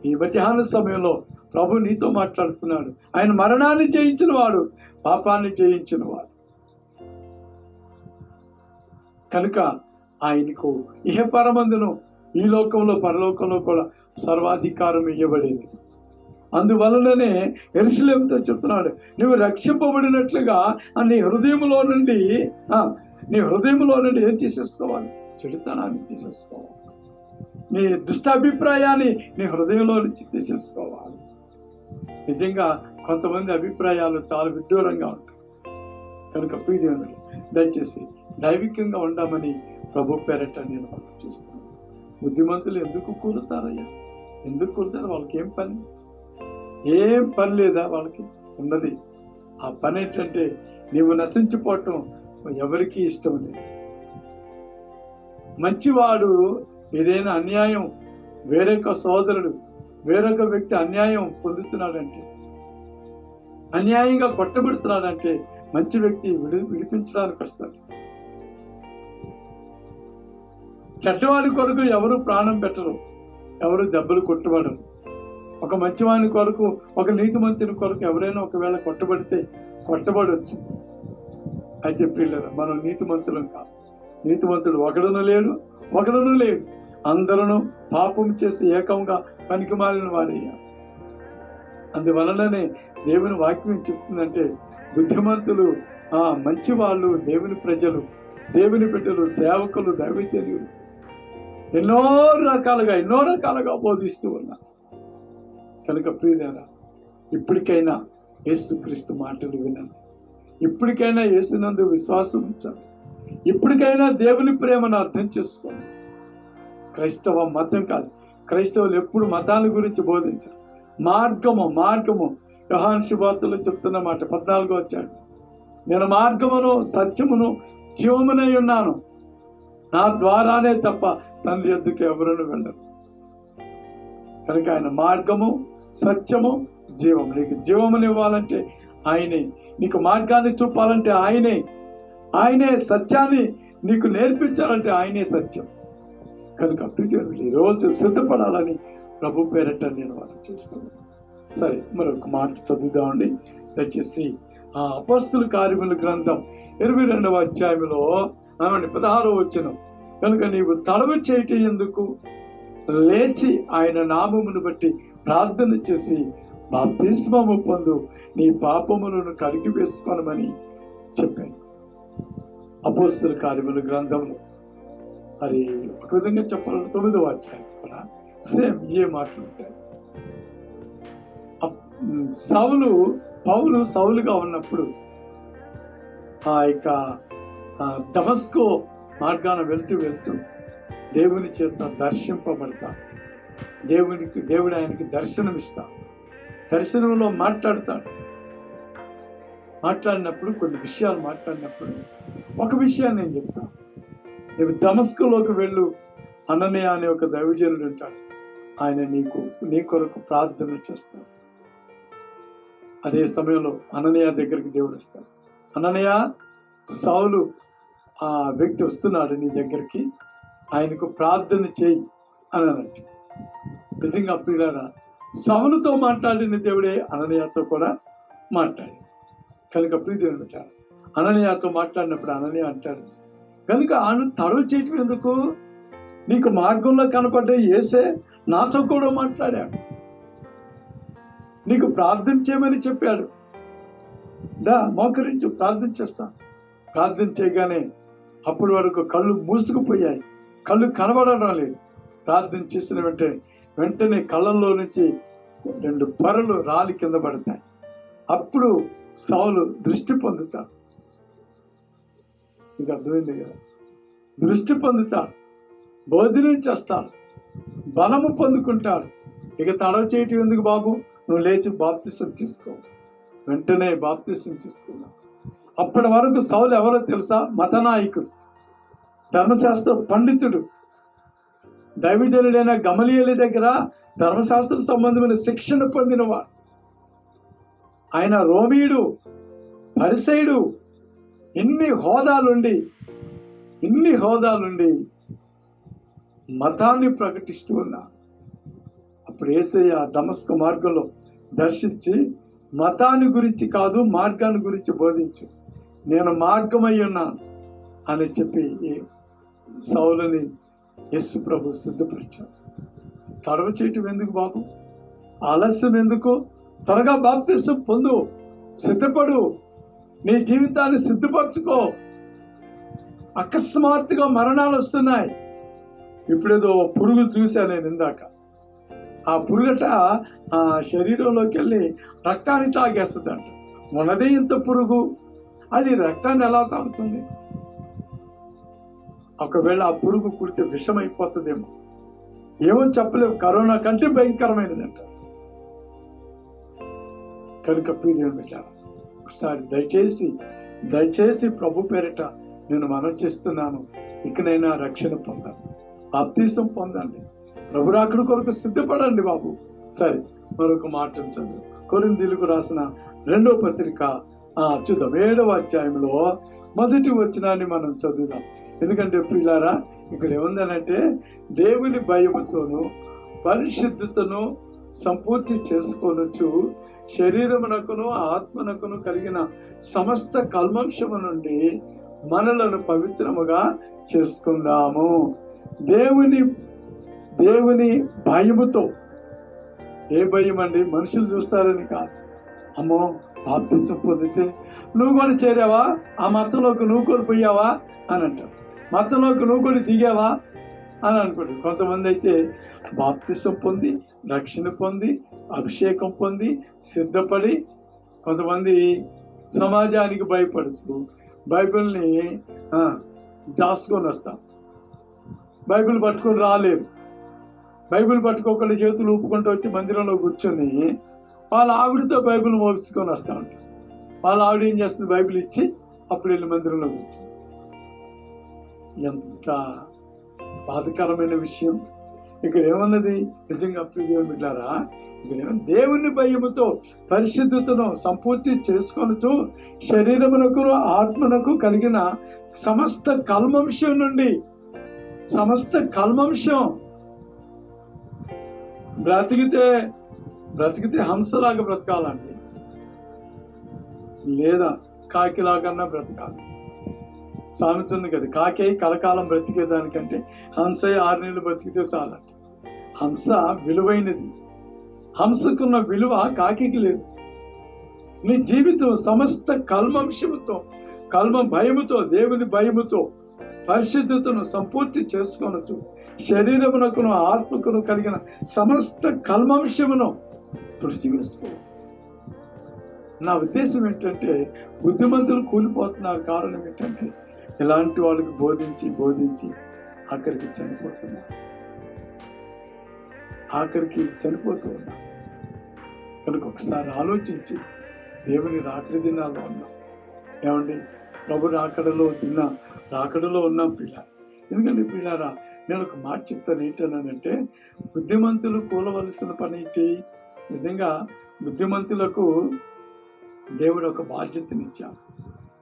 ఈ మధ్యాహ్న సమయంలో ప్రభు నీతో మాట్లాడుతున్నాడు. ఆయన మరణాన్ని జయించిన వాడు, పాపాన్ని జయించిన వాడు. కనుక ఆయనకు ఇహపరమందును ఈ లోకంలో పరలోకంలో కూడా సర్వాధికారం ఇవ్వబడింది. అందువలననే యెరూషలేముతో చెప్తున్నాడు, నువ్వు రక్షింపబడినట్లుగా నీ హృదయంలో నుండి ఏం తీసేసుకోవాలి? చెడుతనాన్ని తీసేసుకోవాలి. నీ దుష్టాభిప్రాయాన్ని నీ హృదయంలో నుంచి తీసేసుకోవాలి. నిజంగా కొంతమంది అభిప్రాయాలు చాలా విడ్డూరంగా ఉంటాయి. కనుక ప్రియదేవుడు, దయచేసి దైవికంగా ఉండమని ప్రభు పేరట నేను వాళ్ళకి చూస్తున్నాను. బుద్ధిమంతులు ఎందుకు కూలుతారయ్యా? ఎందుకు కూలుతారు? వాళ్ళకి ఏం పని లేదా? వాళ్ళకి ఉన్నది ఆ పని ఏంటంటే నీవు నశించిపోవటం ఎవరికి ఇష్టం లేదు. మంచివాడు ఏదైనా అన్యాయం, వేరొక సోదరుడు, వేరొక వ్యక్తి అన్యాయం పొందుతున్నాడంటే, అన్యాయంగా కొట్టబడుతున్నాడంటే మంచి వ్యక్తి విడిపించడానికి వస్తాడు. చెడ్డవాడి కొరకు ఎవరు ప్రాణం పెట్టరు, ఎవరు దెబ్బలు కొట్టబడరు. ఒక మంచివాని కొరకు, ఒక నీతిమంతుని కొరకు ఎవరైనా ఒకవేళ కొట్టబడవచ్చు. అయితే ప్రియులారా, మనం నీతిమంతులం కాదు. నీతిమంతుడు ఒకడును లేడు, ఒకడును లేడు, అందరూ పాపం చేసి ఏకంగా పనికిమాలిన వారయ్యారు. అందువలననే దేవుని వాక్యం చెప్తుందంటే బుద్ధిమంతులు, మంచి వాళ్ళు, దేవుని ప్రజలు, దేవుని బిడ్డలు, సేవకులు, దైవజనులు ఎన్నో రకాలుగా బోధిస్తూ ఉన్నారు. కనుక ప్రియులారా, ఇప్పటికైనా యేసుక్రీస్తు మాటలు వినండి. ఇప్పటికైనా యేసునందు విశ్వాసం ఉంచండి. ఇప్పటికైనా దేవుని ప్రేమను అర్థం చేసుకోండి. క్రైస్తవ మతం కాదు, క్రైస్తవులు ఎప్పుడు మతాల గురించి బోధించరు. మార్గము యోహాను సువార్తలో చెప్తున్న మాట 14వ అధ్యాయం, నేను మార్గమును సత్యమును జీవమునై ఉన్నాను, నా ద్వారానే తప్ప తండ్రి యొద్దకు ఎవరును వెళ్ళరు. కనుక ఆయన మార్గము, సత్యము, జీవము. నీకు జీవముని ఇవ్వాలంటే ఆయనే, నీకు మార్గాన్ని చూపాలంటే ఆయనే సత్యాన్ని నీకు నేర్పించాలంటే ఆయనే సత్యం. కనుక ఈరోజు సిద్ధపడాలని ప్రభు పేరట నేను వాళ్ళు చూస్తున్నాను. సరే, మరొక మాట చదువుదామండి దయచేసి. అపోస్తలుల కార్యముల గ్రంథం 22వ అధ్యాయంలో 16వ వచనం, కనుక నీవు తడవు చేయటం ఎందుకు, లేచి ఆయన నామమును బట్టి ప్రార్థన చేసి బాప్తిస్మము పొందు, నీ పాపములను కడిగి వేసుకోనమని చెప్పాను. అపోస్తలుల కార్యముల గ్రంథంలో మరి ఒక విధంగా చెప్పాలంటే 9వ అధ్యాయం కూడా సేమ్ ఏ మాటలు ఉంటాయి. పౌలు సౌలుగా ఉన్నప్పుడు ఆ యొక్క దమస్కో మార్గాన వెళ్తూ దేవుని చేత దర్శింపబడతా, దేవుడు ఆయనకి దర్శనమిస్తా, దర్శనంలో మాట్లాడినప్పుడు కొన్ని విషయాలు మాట్లాడినప్పుడు ఒక విషయాన్ని నేను చెప్తాను. నువ్వు దమస్కులోకి వెళ్ళు, అననీయ అనే ఒక దైవజనుడు ఉంటాడు, ఆయన నీ కొరకు ప్రార్థన చేస్తాడు. అదే సమయంలో అననీయ దగ్గరికి దేవుడు వస్తాడు. అననీయ, సౌలు ఆ వ్యక్తి వస్తున్నాడు నీ దగ్గరికి, ఆయనకు ప్రార్థన చేయి అని అన్నట్టు. నిజంగా ప్రియులారా, సౌలుతో మాట్లాడిన దేవుడే అననీయతో కూడా మాట్లాడి. కనుక ప్రియదేవుని పెట్టాడు, అననీయతో మాట్లాడినప్పుడు అననీయ అంటాడు, కనుక ఆయన తడవ చేయటం ఎందుకు, నీకు మార్గంలో కనపడ్డ యేసే నాతో కూడా మాట్లాడాడు, నీకు ప్రార్థన చేయమని చెప్పాడు, మోకరించి ప్రార్థన చేస్తాను. ప్రార్థన చేయగానే అప్పటి వరకు కళ్ళు మూసుకుపోయాయి, కళ్ళు కనబడడం లేదు. ప్రార్థన చేసిన వెంటనే కళ్ళల్లో నుంచి 2 పొరలు రాలి కింద పడతాయి. అప్పుడు సౌలు దృష్టి పొందుతాడు. మీకు అర్థమైంది కదా, దృష్టి పొందుతాడు, భోజనం చేస్తాడు, బలము పొందుకుంటాడు. ఇక తడవ చేయటం ఎందుకు బాబు, నువ్వు లేచి బాప్తిసం తీసుకో. వెంటనే బాప్తిసం తీసుకున్నావు. అప్పటి వరకు సౌలు ఎవరో తెలుసా, మతనాయకుడు, ధర్మశాస్త్ర పండితుడు, దైవజనుడైన గమలీయేలు దగ్గర ధర్మశాస్త్ర సంబంధమైన శిక్షణ పొందినవాడు. ఆయన రోమీయుడు, పరిసయుడు, ఇన్ని హోదాలుండి మతాన్ని ప్రకటిస్తూ ఉన్నా. అప్పుడు యేసయ్య దమస్కు మార్గంలో దర్శించి, మతాన్ని గురించి కాదు మార్గాన్ని గురించి బోధించు, నేను మార్గమై ఉన్నాను అని చెప్పి సౌలుని యేసు ప్రభు సిద్ధపరిచాడు. తడవ చేయటం ఎందుకు బాబు, ఆలస్యం ఎందుకు, త్వరగా బాప్తిసం పొందు, సిద్ధపడు, నీ జీవితాన్ని సిద్ధపరచుకో. అకస్మాత్తుగా మరణాలు వస్తున్నాయి. ఇప్పుడేదో పురుగు చూశాను నేను ఇందాక. ఆ పురుగట ఆ శరీరంలోకి వెళ్ళి రక్తాన్ని తాగేస్తుందంట. ఉన్నదే ఇంత పురుగు, అది రక్తాన్ని ఎలా తాగుతుంది? ఒకవేళ ఆ పురుగు కుడితే విషం అయిపోతుందేమో, ఏమో చెప్పలేము. కరోనా కంటే భయంకరమైనదంట. కనుక ప్రియదేవుని బిడ్డలారా, ఒకసారి దయచేసి ప్రభు పేరిట నేను మనవి చేస్తున్నాను, ఇకనైనా రక్షణ పొందండి, బాప్తిసం పొందండి, ప్రభు రాకడ కొరకు సిద్ధపడండి బాబు. సరే, మరొక మాట చదువు. కొరింథీయులకు రాసిన 2వ పత్రిక చూద్దాం. 7వ అధ్యాయంలో 1వ వచనాన్ని మనం చదువుదాం. ఎందుకంటే ప్రియులారా, ఇక్కడ ఏముందనంటే, దేవుని భయముతోను పరిశుద్ధతను సంపూర్తి చేసుకోనొచ్చు, శరీరమునకును ఆత్మనకును కలిగిన సమస్త కల్మషము నుండి మనలను పవిత్రముగా చేసుకుందాము. దేవుని భయముతో. ఏ భయం అండి? మనుషులు చూస్తారని కాదు. అమ్మో బాప్తిసం పొందితే నువ్వు కూడా చేరావా, ఆ మతంలోకి నువ్వు కూడా పోయావా అని అంటారు. మతంలోకి నువ్వు కూడా దిగావా అని అనుకోండి. కొంతమంది అయితే బాప్తిసం పొంది, రక్షణ పొంది, అభిషేకం పొంది, సిద్ధపడి, కొంతమంది సమాజానికి భయపడుతూ బైబిల్ని దాచుకొని వస్తాం. బైబిల్ పట్టుకొని రాలేరు. బైబిల్ పట్టుకోకుండా చేతులు ఊపుకుంటూ వచ్చి మందిరంలో కూర్చొని వాళ్ళ ఆవిడతో బైబిల్ మోసుకొని వస్తూ ఉంటారు. వాళ్ళ ఆవిడ ఏం చేస్తుంది? బైబిల్ ఇచ్చి అప్పుడు వెళ్ళి మందిరంలో కూర్చొని. ఎంత బాధకరమైన విషయం! ఇక్కడ ఏమన్నది? నిజంగా ప్రియ బిడ్డలారా, ఇక్కడ ఏమన్నా? దేవుని భయముతో పరిశుద్ధతను సంపూర్తి చేసుకొనుచు శరీరమునకు ఆత్మనకు కలిగిన సమస్త కల్మంశం నుండి, సమస్త కల్మంశం, బ్రతికితే హంసలాగా బ్రతకాలండి, లేదా కాకిలాగన్నా బ్రతకాలి. సామెత ఉంది కదా, కాకి కలకాలం బ్రతికేదానికంటే హంస 6 నెలలు బ్రతికితే చాలంట. హంస విలువైనది. హంసకున్న విలువ కాకి లేదు. నీ జీవితం సమస్త కల్మంశముతో, భయముతో, దేవుని భయముతో పరిశుద్ధతను సంపూర్తి చేసుకొనొచ్చు శరీరమునకును ఆత్మకును కలిగిన సమస్త కల్మంశమును తుడిచివేసుకో. నా ఉద్దేశం ఏంటంటే, బుద్ధిమంతులు కూలిపోతున్నారు. కారణం ఏంటంటే, ఇలాంటి వాళ్ళకి బోధించి ఆఖరికి చనిపోతూ ఉన్నారు. కనుక ఒకసారి ఆలోచించి, దేవుని రాకడి దినాల్లో ఉన్నాం. ఏమండి, ప్రభు రాకడలో ఉన్నాం పిల్లలు. ఎందుకంటే పిల్లారా, నేను ఒక మాట చెప్తాను. ఏంటనంటే, బుద్ధిమంతులు కూలవలసిన పని ఏంటి? నిజంగా బుద్ధిమంతులకు దేవుడు ఒక బాధ్యతనిచ్చాడు.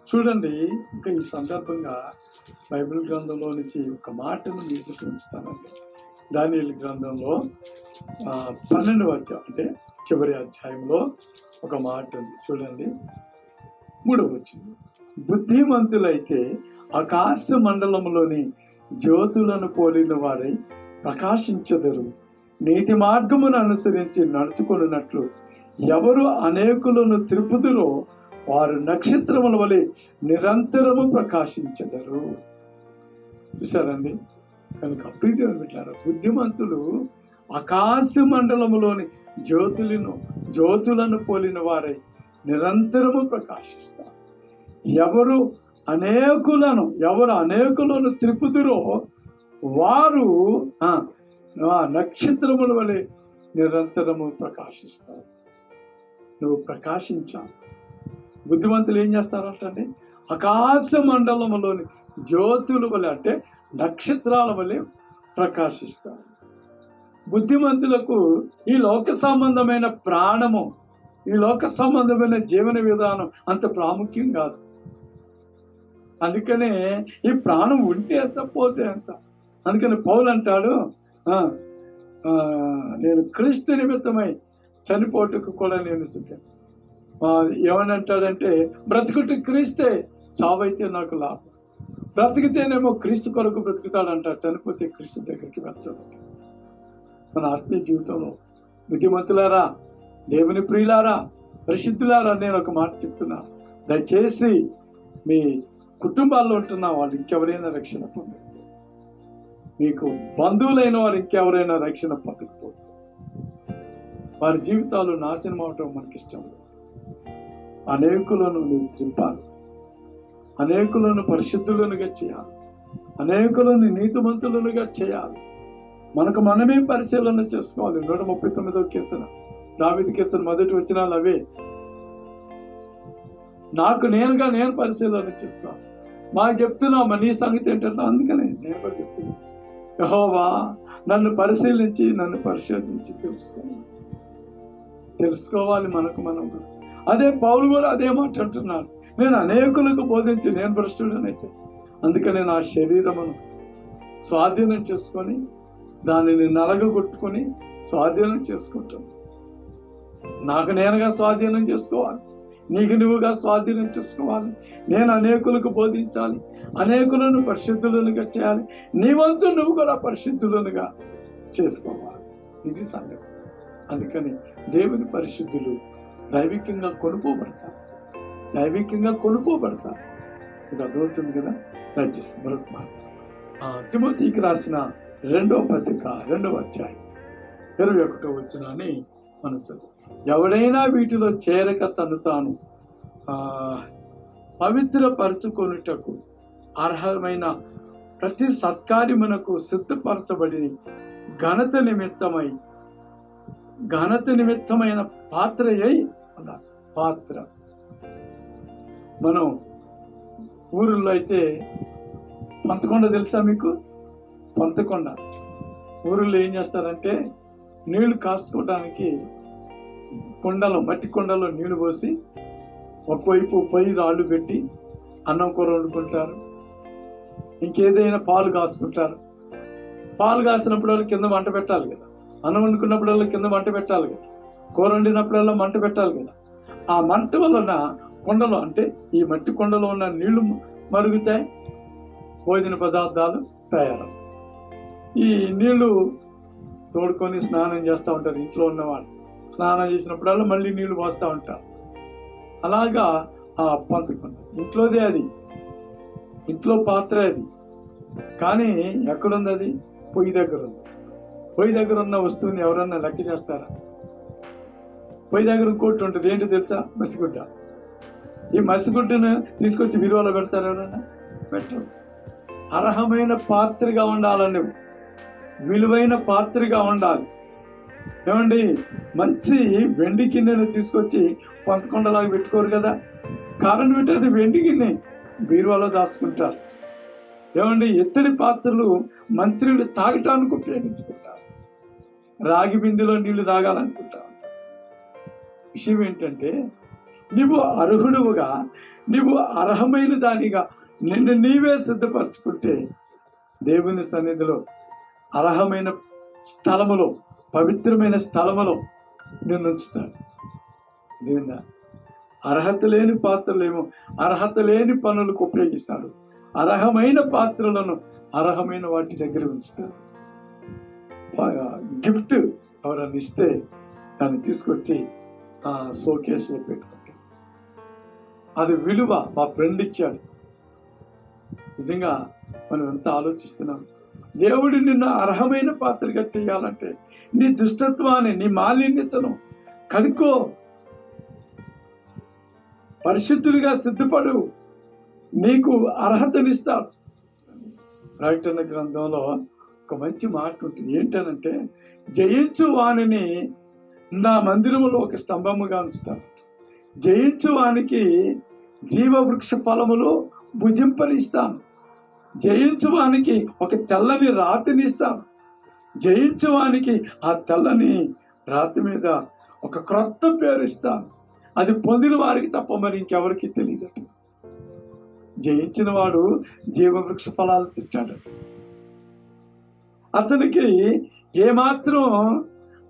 చూడండి, ఇంకా ఈ సందర్భంగా బైబిల్ గ్రంథంలో నుంచి ఒక మాటను మీకు చూపిస్తానండి. దానియేలు గ్రంథంలో 12వ అధ్యాయం, అంటే చివరి అధ్యాయంలో ఒక మాట ఉంది. చూడండి, 3వ వచనం. బుద్ధిమంతులైతే ఆకాశ మండలంలోని జ్యోతులను పోలిన వారై ప్రకాశించెదరు. నీతి మార్గమును అనుసరించి నడుచుకున్నట్లు ఎవరు అనేకులను త్రిపుదురో వారు నక్షత్రముల వలె నిరంతరము ప్రకాశించెదరు. చూసారండి? కనుక ప్రియమైన బిడ్డలారా, బుద్ధిమంతులు ఆకాశ మండలములోని జ్యోతులను పోలిన వారై నిరంతరము ప్రకాశిస్తారు. ఎవరు అనేకులను త్రిపుదురో వారు నక్షత్రముల వలె నిరంతరము ప్రకాశిస్తారు. నువ్వు ప్రకాశించాలి. బుద్ధిమంతులు ఏం చేస్తారంటే, ఆకాశ మండలములోని జ్యోతుల వలె, అంటే నక్షత్రాల వలె ప్రకాశిస్తారు. బుద్ధిమంతులకు ఈ లోక సంబంధమైన ప్రాణము, ఈ లోక సంబంధమైన జీవన విధానం అంత ప్రాముఖ్యం కాదు. అందుకనే ఈ ప్రాణం ఉంటే ఎంత, పోతే ఎంత. అందుకని పౌలు అంటాడు, నేను క్రీస్తు నిమిత్తమై చనిపోటుకు కూడా నేను సిద్ధం. ఏమని అంటాడంటే, బ్రతుకుట క్రీస్తే, చావైతే నాకు లాభం. బ్రతికితేనేమో క్రీస్తు కొరకు బ్రతుకుతాడంటాడు, చనిపోతే క్రీస్తు దగ్గరికి వెళ్తాడు. మన ఆత్మీయ జీవితంలో బుద్ధిమంతులారా, దేవుని ప్రియులారా, పరిశుద్ధులారా, నేను ఒక మాట చెప్తున్నా. దయచేసి మీ కుటుంబాల్లో ఉంటున్న వాళ్ళు ఇంకెవరైనా రక్షణ పొందండి. మీకు బంధువులైన వారు ఇంకెవరైనా రక్షణ పొందకపోతే వారి జీవితాలు నాశనం అవటం మనకి ఇష్టం లేదు. అనేకులను నువ్వు త్రింపాలి, అనేకులను పరిశుద్ధులనుగా చేయాలి, అనేకులను నీతిమంతులనుగా చేయాలి. మనకు మనమే పరిశీలన చేసుకోవాలి. 139వ కీర్తన, దావీదు కీర్తన మొదటి వచనాలు అవే. నాకు నేను పరిశీలన చేస్తాను. మాకు చెప్తున్నామా నీ సంగతి ఏంటంటే, అందుకనే నేను కూడా చెప్తున్నా, యెహోవా నన్ను పరిశీలించి నన్ను పరిశోధించి తెలుసుకోవాలి మనకు మనం. అదే పౌలు కూడా అదే మాట అంటున్నాడు, నేను అనేకులకు బోధించి నేను భ్రష్టుడనైతే, అందుకని నా శరీరమును స్వాధీనం చేసుకొని దానిని నలగొట్టుకొని స్వాధీనం చేసుకుంటాను. నాకు నేనుగా స్వాధీనం చేసుకోవాలి. నీకు నువ్వుగా స్వాధీనం చేసుకోవాలి. నేను అనేకులకు బోధించాలి, అనేకులను పరిశుద్ధులనుగా చేయాలి, నీ వంతు నువ్వు కూడా పరిశుద్ధులనుగా చేసుకోవాలి. ఇది సంగతి. అందుకని దేవుని పరిశుద్ధులు దైవికంగా కొనుక్కోబడతారు, దైవికంగా కొనుక్కోబడతారు. ఇది అర్థమవుతుంది కదా. దయచేసి మరొక మాట, తిమోతికి రాసిన 2వ పత్రిక 2వ అధ్యాయం 21వ వచనాన్ని మనం చదువు. ఎవడైనా వీటిలో చేరక తను తాను పవిత్రపరచుకొనుటకు అర్హమైన ప్రతి సత్కార్యమునకు సిద్ధపరచబడి ఘనత నిమిత్తమైన పాత్ర అయి అన్నారు. పాత్ర. మనం ఊరిలో అయితే పంతకొండ తెలుసా మీకు? పంతకొండ ఊరిలో ఏం చేస్తారంటే నీళ్లు కాసుకోవడానికి కుండలో, మట్టి కుండలో నీళ్లు పోసి ఒకవైపు పొయ్యి రాళ్ళు పెట్టి అన్నం కూర వండుకుంటారు, ఇంకేదైనా పాలు కాసుకుంటారు. పాలు కాసినప్పుడల్లా కింద మంట పెట్టాలి కదా, అన్నం వండుకున్నప్పుడల్లా కింద మంట పెట్టాలి కదా, కూర వండినప్పుడల్లా మంట పెట్టాలి కదా. ఆ మంట వలన కుండలో, అంటే ఈ మట్టి కుండలో ఉన్న నీళ్లు మరుగుతాయి, భోజన పదార్థాలు తయారవు. ఈ నీళ్లు తోడుకొని స్నానం చేస్తూ ఉంటారు ఇంట్లో ఉన్నవాళ్ళు. స్నానం చేసినప్పుడల్లా మళ్ళీ నీళ్లు పోస్తూ ఉంటారు. అలాగా ఆ పంతకొండ ఇంట్లోదే, అది ఇంట్లో పాత్ర అది. కానీ ఎక్కడుంది అది? పొయ్యి దగ్గర ఉంది. పొయ్యి దగ్గర ఉన్న వస్తువుని ఎవరన్నా లెక్క చేస్తారా? పొయ్యి దగ్గర ఇంకోటి ఉంటుంది, ఏంటి తెలుసా? మసిగుడ్డ. ఈ మసిగుడ్డను తీసుకొచ్చి విలువలో పెడతారు ఎవరన్నా? పెట్టరు. అర్హమైన పాత్రగా ఉండాలని, విలువైన పాత్రగా ఉండాలి. ఏమండి, మంచి వెండి గిన్నెను తీసుకొచ్చి పంతకొండలాగా పెట్టుకోరు కదా. కారణం ఏంటి? అది వెండి గిన్నె, బీరువాలో దాచుకుంటారు. ఏమండి, ఇత్తడి పాత్రలు మంచినీళ్ళు తాగటానికి ఉపయోగించుకుంటారు, రాగి బిందెలో నీళ్లు తాగాలనుకుంటారు. విషయం ఏంటంటే, నీవు అర్హుడుగా, నీవు అర్హమైన దానిగా నిన్ను నీవే సిద్ధపరచుకుంటే దేవుని సన్నిధిలో అర్హమైన స్థలములో, పవిత్రమైన స్థలములో నిన్ను ఉంచుతాడు. దేవుడా, అర్హత లేని పాత్రలేమో అర్హత లేని పనులకు ఉపయోగిస్తాడు. అర్హమైన పాత్రలను అర్హమైన వాటి దగ్గర ఉంచుతాడు. గిఫ్ట్ ఎవరన్నా ఇస్తే దాన్ని తీసుకొచ్చి ఆ షోకేస్లో పెట్టుకుంటాడు. అది విలువ. మా ఫ్రెండ్ ఇచ్చాడు. నిజంగా మనం ఎంత ఆలోచిస్తున్నాం. దేవుడు నిన్ను అర్హమైన పాత్రగా చేయాలంటే నీ దుష్టత్వాన్ని, నీ మాలిన్యతను కనుక్కో, పరిశుద్ధుడిగా సిద్ధపడు, నీకు అర్హతనిస్తాడు. ప్రకటన గ్రంథంలో ఒక మంచి మాట ఉంటుంది. ఏంటనంటే, జయించు వానిని నా మందిరంలో ఒక స్తంభముగా ఉంచుతాను, జయించు వానికి జీవవృక్ష ఫలములు భుజింపనిస్తాను, జయించువానికి ఒక తెల్లని రాతిని ఇస్తాను, జయించువానికి ఆ తెల్లని రాతి మీద ఒక క్రొత్త పేరు ఇస్తాను, అది పొందిన వారికి తప్ప మరి ఇంకెవరికి తెలియదట. జయించిన వాడు జీవవృక్ష ఫలాలు తింటాడు. అతనికి ఏమాత్రం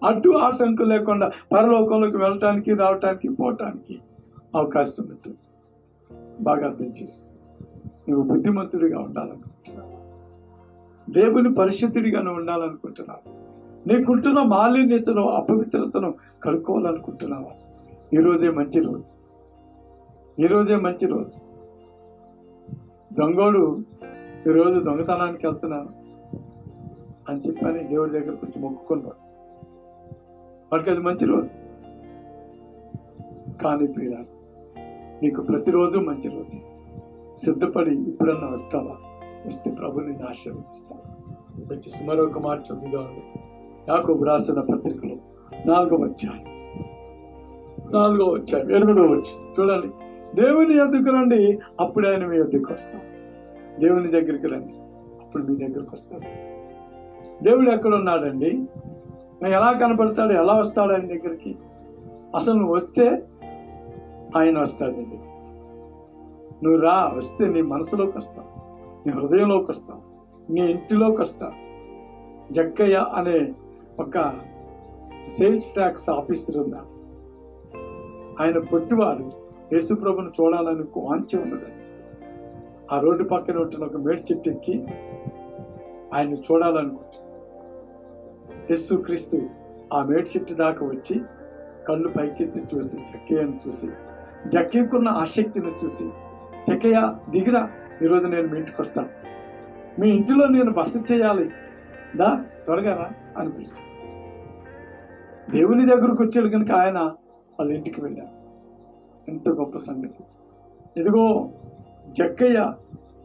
అడ్డు ఆటంకం లేకుండా పరలోకంలోకి వెళ్ళటానికి, రావటానికి, పోవటానికి అవకాశం ఉంటుంది. బాగా అర్థం చేస్తుంది. నువ్వు బుద్ధిమంతుడిగా ఉండాలనుకుంటున్నావు, దేవుని పరిశుద్ధుడిగా నువ్వు ఉండాలనుకుంటున్నావు, నీకుంటున్న మాలిన్యతను, అపవిత్రతను కడుక్కోవాలనుకుంటున్నావా? ఈరోజే మంచి రోజు, ఈరోజే మంచి రోజు. దొంగోడు ఈరోజు దొంగతనానికి వెళ్తున్నాను అని చెప్పని దేవుడి దగ్గరకు వచ్చి మొక్కుకొని పోతాడు. వాడికి అది మంచి రోజు. కానీ ప్రియులారా, నీకు ప్రతిరోజు మంచి రోజు. సిద్ధపడి ఇప్పుడన్నా వస్తావా? వస్తే ప్రభు నిన్ను ఆశీర్వదిస్తావా? వచ్చేసి మరొక మాట చదువుదామండి. యాకోబు రాసిన పత్రికలో 4వ అధ్యాయం 8వ వచ్చి చూడండి. దేవుని యొద్దకు రండి, అప్పుడు ఆయన మీ యొద్దకు వస్తాడు. దేవుని దగ్గరికి రండి, అప్పుడు మీ దగ్గరకు వస్తాడు. దేవుడు ఎక్కడ ఉన్నాడండి? ఎలా కనపడతాడు? ఎలా వస్తాడు ఆయన దగ్గరికి? అసలు నువ్వు వస్తే ఆయన వస్తాడు నీ దగ్గర. నువ్వు రా, వస్తే నీ మనసులోకి వస్తావు, నీ హృదయంలోకి వస్తావు, నీ ఇంటిలోకి వస్తావు. జక్కయ్య అనే ఒక సేల్ ట్యాక్స్ ఆఫీసర్ ఉన్నాడు. ఆయన పొట్టివాడు, యేసు ప్రభుని చూడాలని వాంఛ ఉన్నదని ఆ రోడ్డు పక్కన ఉంటున్న ఒక మేడి చెట్టు ఎక్కి ఆయన్ని చూడాలనుకుంటున్నాడు. యేసు క్రీస్తు ఆ మేడి చెట్టు దాకా వచ్చి కళ్ళు పైకెత్తి చూసి జక్కయ్యను చూసి, జక్కయ్యకున్న ఆసక్తిని చూసి, జక్కయ్య దిగిరా, ఈరోజు నేను మీ ఇంటికి వస్తాను, మీ ఇంటిలో నేను బస చేయాలి, దా త్వరగా రా అని పిలిచి దేవుని దగ్గరకు వచ్చాడు కనుక ఆయన వాళ్ళ ఇంటికి వెళ్ళాడు. ఎంత గొప్ప సంగతి! ఇదిగో జక్కయ్య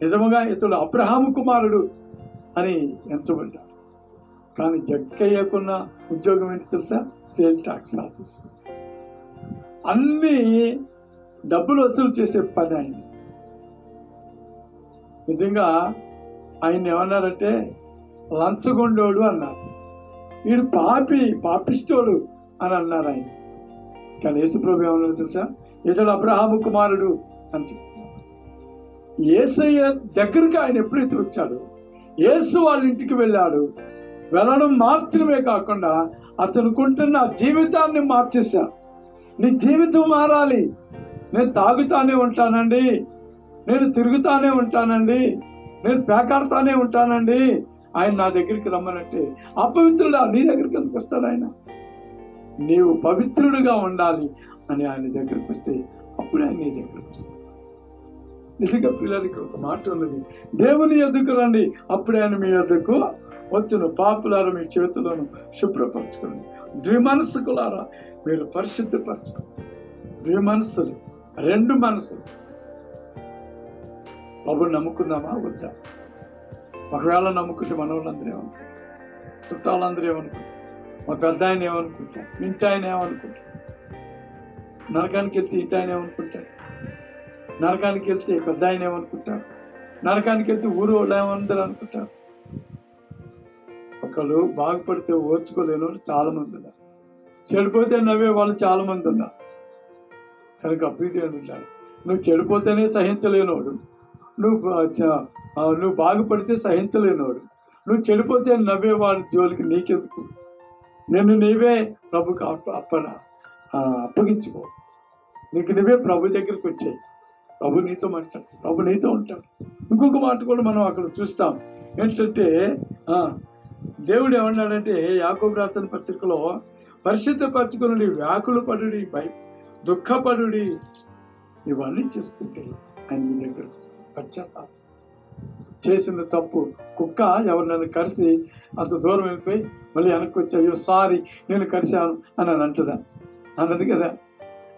నిజముగా ఇతడు అబ్రహాము కుమారుడు అని ఎంచబడ్డాడు. కానీ జక్కయ్యకున్న ఉద్యోగం ఏంటి తెలుసా? Sale tax office. అన్ని డబ్బులు వసూలు చేసే పని ఆయన. నిజంగా ఆయన ఏమన్నారంటే లంచగొండోడు అన్నారు. వీడు పాపిస్తోడు అని అన్నారు ఆయన. కానీ యేసుప్రభు ఏమన్నారు తెలుసా? ఇతడు అబ్రహాము కుమారుడు అని చెప్తున్నారు. యేసయ్య దగ్గరికి ఆయన ఎప్పుడైతే వచ్చాడో, యేసు వాళ్ళ ఇంటికి వెళ్ళాడు. వెళ్ళడం మాత్రమే కాకుండా అతనుకుంటున్న జీవితాన్ని మార్చేశా. నీ జీవితం మారాలి. నేను తాగుతానే ఉంటానండి, నేను తిరుగుతానే ఉంటానండి, నేను పేకాడుతానే ఉంటానండి, ఆయన నా దగ్గరికి రమ్మనంటే అపవిత్రుడా నీ దగ్గరికి ఎందుకు వస్తాడు ఆయన? నీవు పవిత్రుడుగా ఉండాలి అని ఆయన దగ్గరికి వస్తే అప్పుడు ఆయన నీ దగ్గరికి వస్తాడు. నిజంగా పిల్లలకి ఒక మాట ఉన్నది, దేవుని యొద్దకు రండి అప్పుడు ఆయన మీ యొద్దకు వచ్చును. పాపులారా మీ చేతులను శుభ్రపరచుకోండి, ద్విమనస్కులారా మీరు పరిశుద్ధపరచుకోండి. ద్విమనస్సులు, రెండు మనసులు. ప్రభుని నమ్ముకున్నామా వద్దా? ఒకవేళ నమ్ముకుంటే మన వాళ్ళందరూ ఏమనుకుంటారు? చుట్టాలందరూ ఏమనుకుంటారు? మా పెద్ద ఆయన ఏమనుకుంటారు? ఇంటి ఆయన ఏమనుకుంటారు? నరకానికి వెళ్తే ఇంటి ఆయన ఏమనుకుంటారు? నరకానికి వెళ్తే పెద్ద ఆయన ఏమనుకుంటారు? నరకానికి వెళ్తే ఊరు వాళ్ళు ఏమందరూ అనుకుంటారు? ఒకళ్ళు బాగుపడితే ఓర్చుకోలేని వాళ్ళు చాలా మంది ఉన్నారు, చెడిపోతే నవ్వే వాళ్ళు చాలా మంది ఉన్నారు. కనుక అప్రీతి అంటాడు, నువ్వు చెడిపోతేనే సహించలేనోడు, నువ్వు బాగుపడితే సహించలేనోడు, నువ్వు చెడిపోతే నవ్వేవాడి జోలికి నీకెందుకు? నేను నీవే ప్రభుకి అప్పగించుకో, నీకు నువ్వే ప్రభు దగ్గరికి వచ్చాయి. ప్రభు నీతో మాట్లాడుతాడు, ప్రభు నీతో ఉంటాడు. ఇంకొక మాట కూడా మనం అక్కడ చూస్తాం. ఏంటంటే దేవుడు ఏమన్నాడంటే యాకోబు రాసిన పత్రికలో, పరిశుద్ధపరచుకుని వ్యాకులు పడుడి, దుఃఖపడుడి, ఇవన్నీ చేసుకుంటే ఆయన మీ దగ్గర పశ్చాత్తాపం. చేసిన తప్పు కుక్క ఎవరినైనా కరిసి అంత దూరం వెళ్ళిపోయి మళ్ళీ వెనక్కి వచ్చి అయ్యో సారీ నేను కరిశాను అని అంటుందా? అన్నది కదా.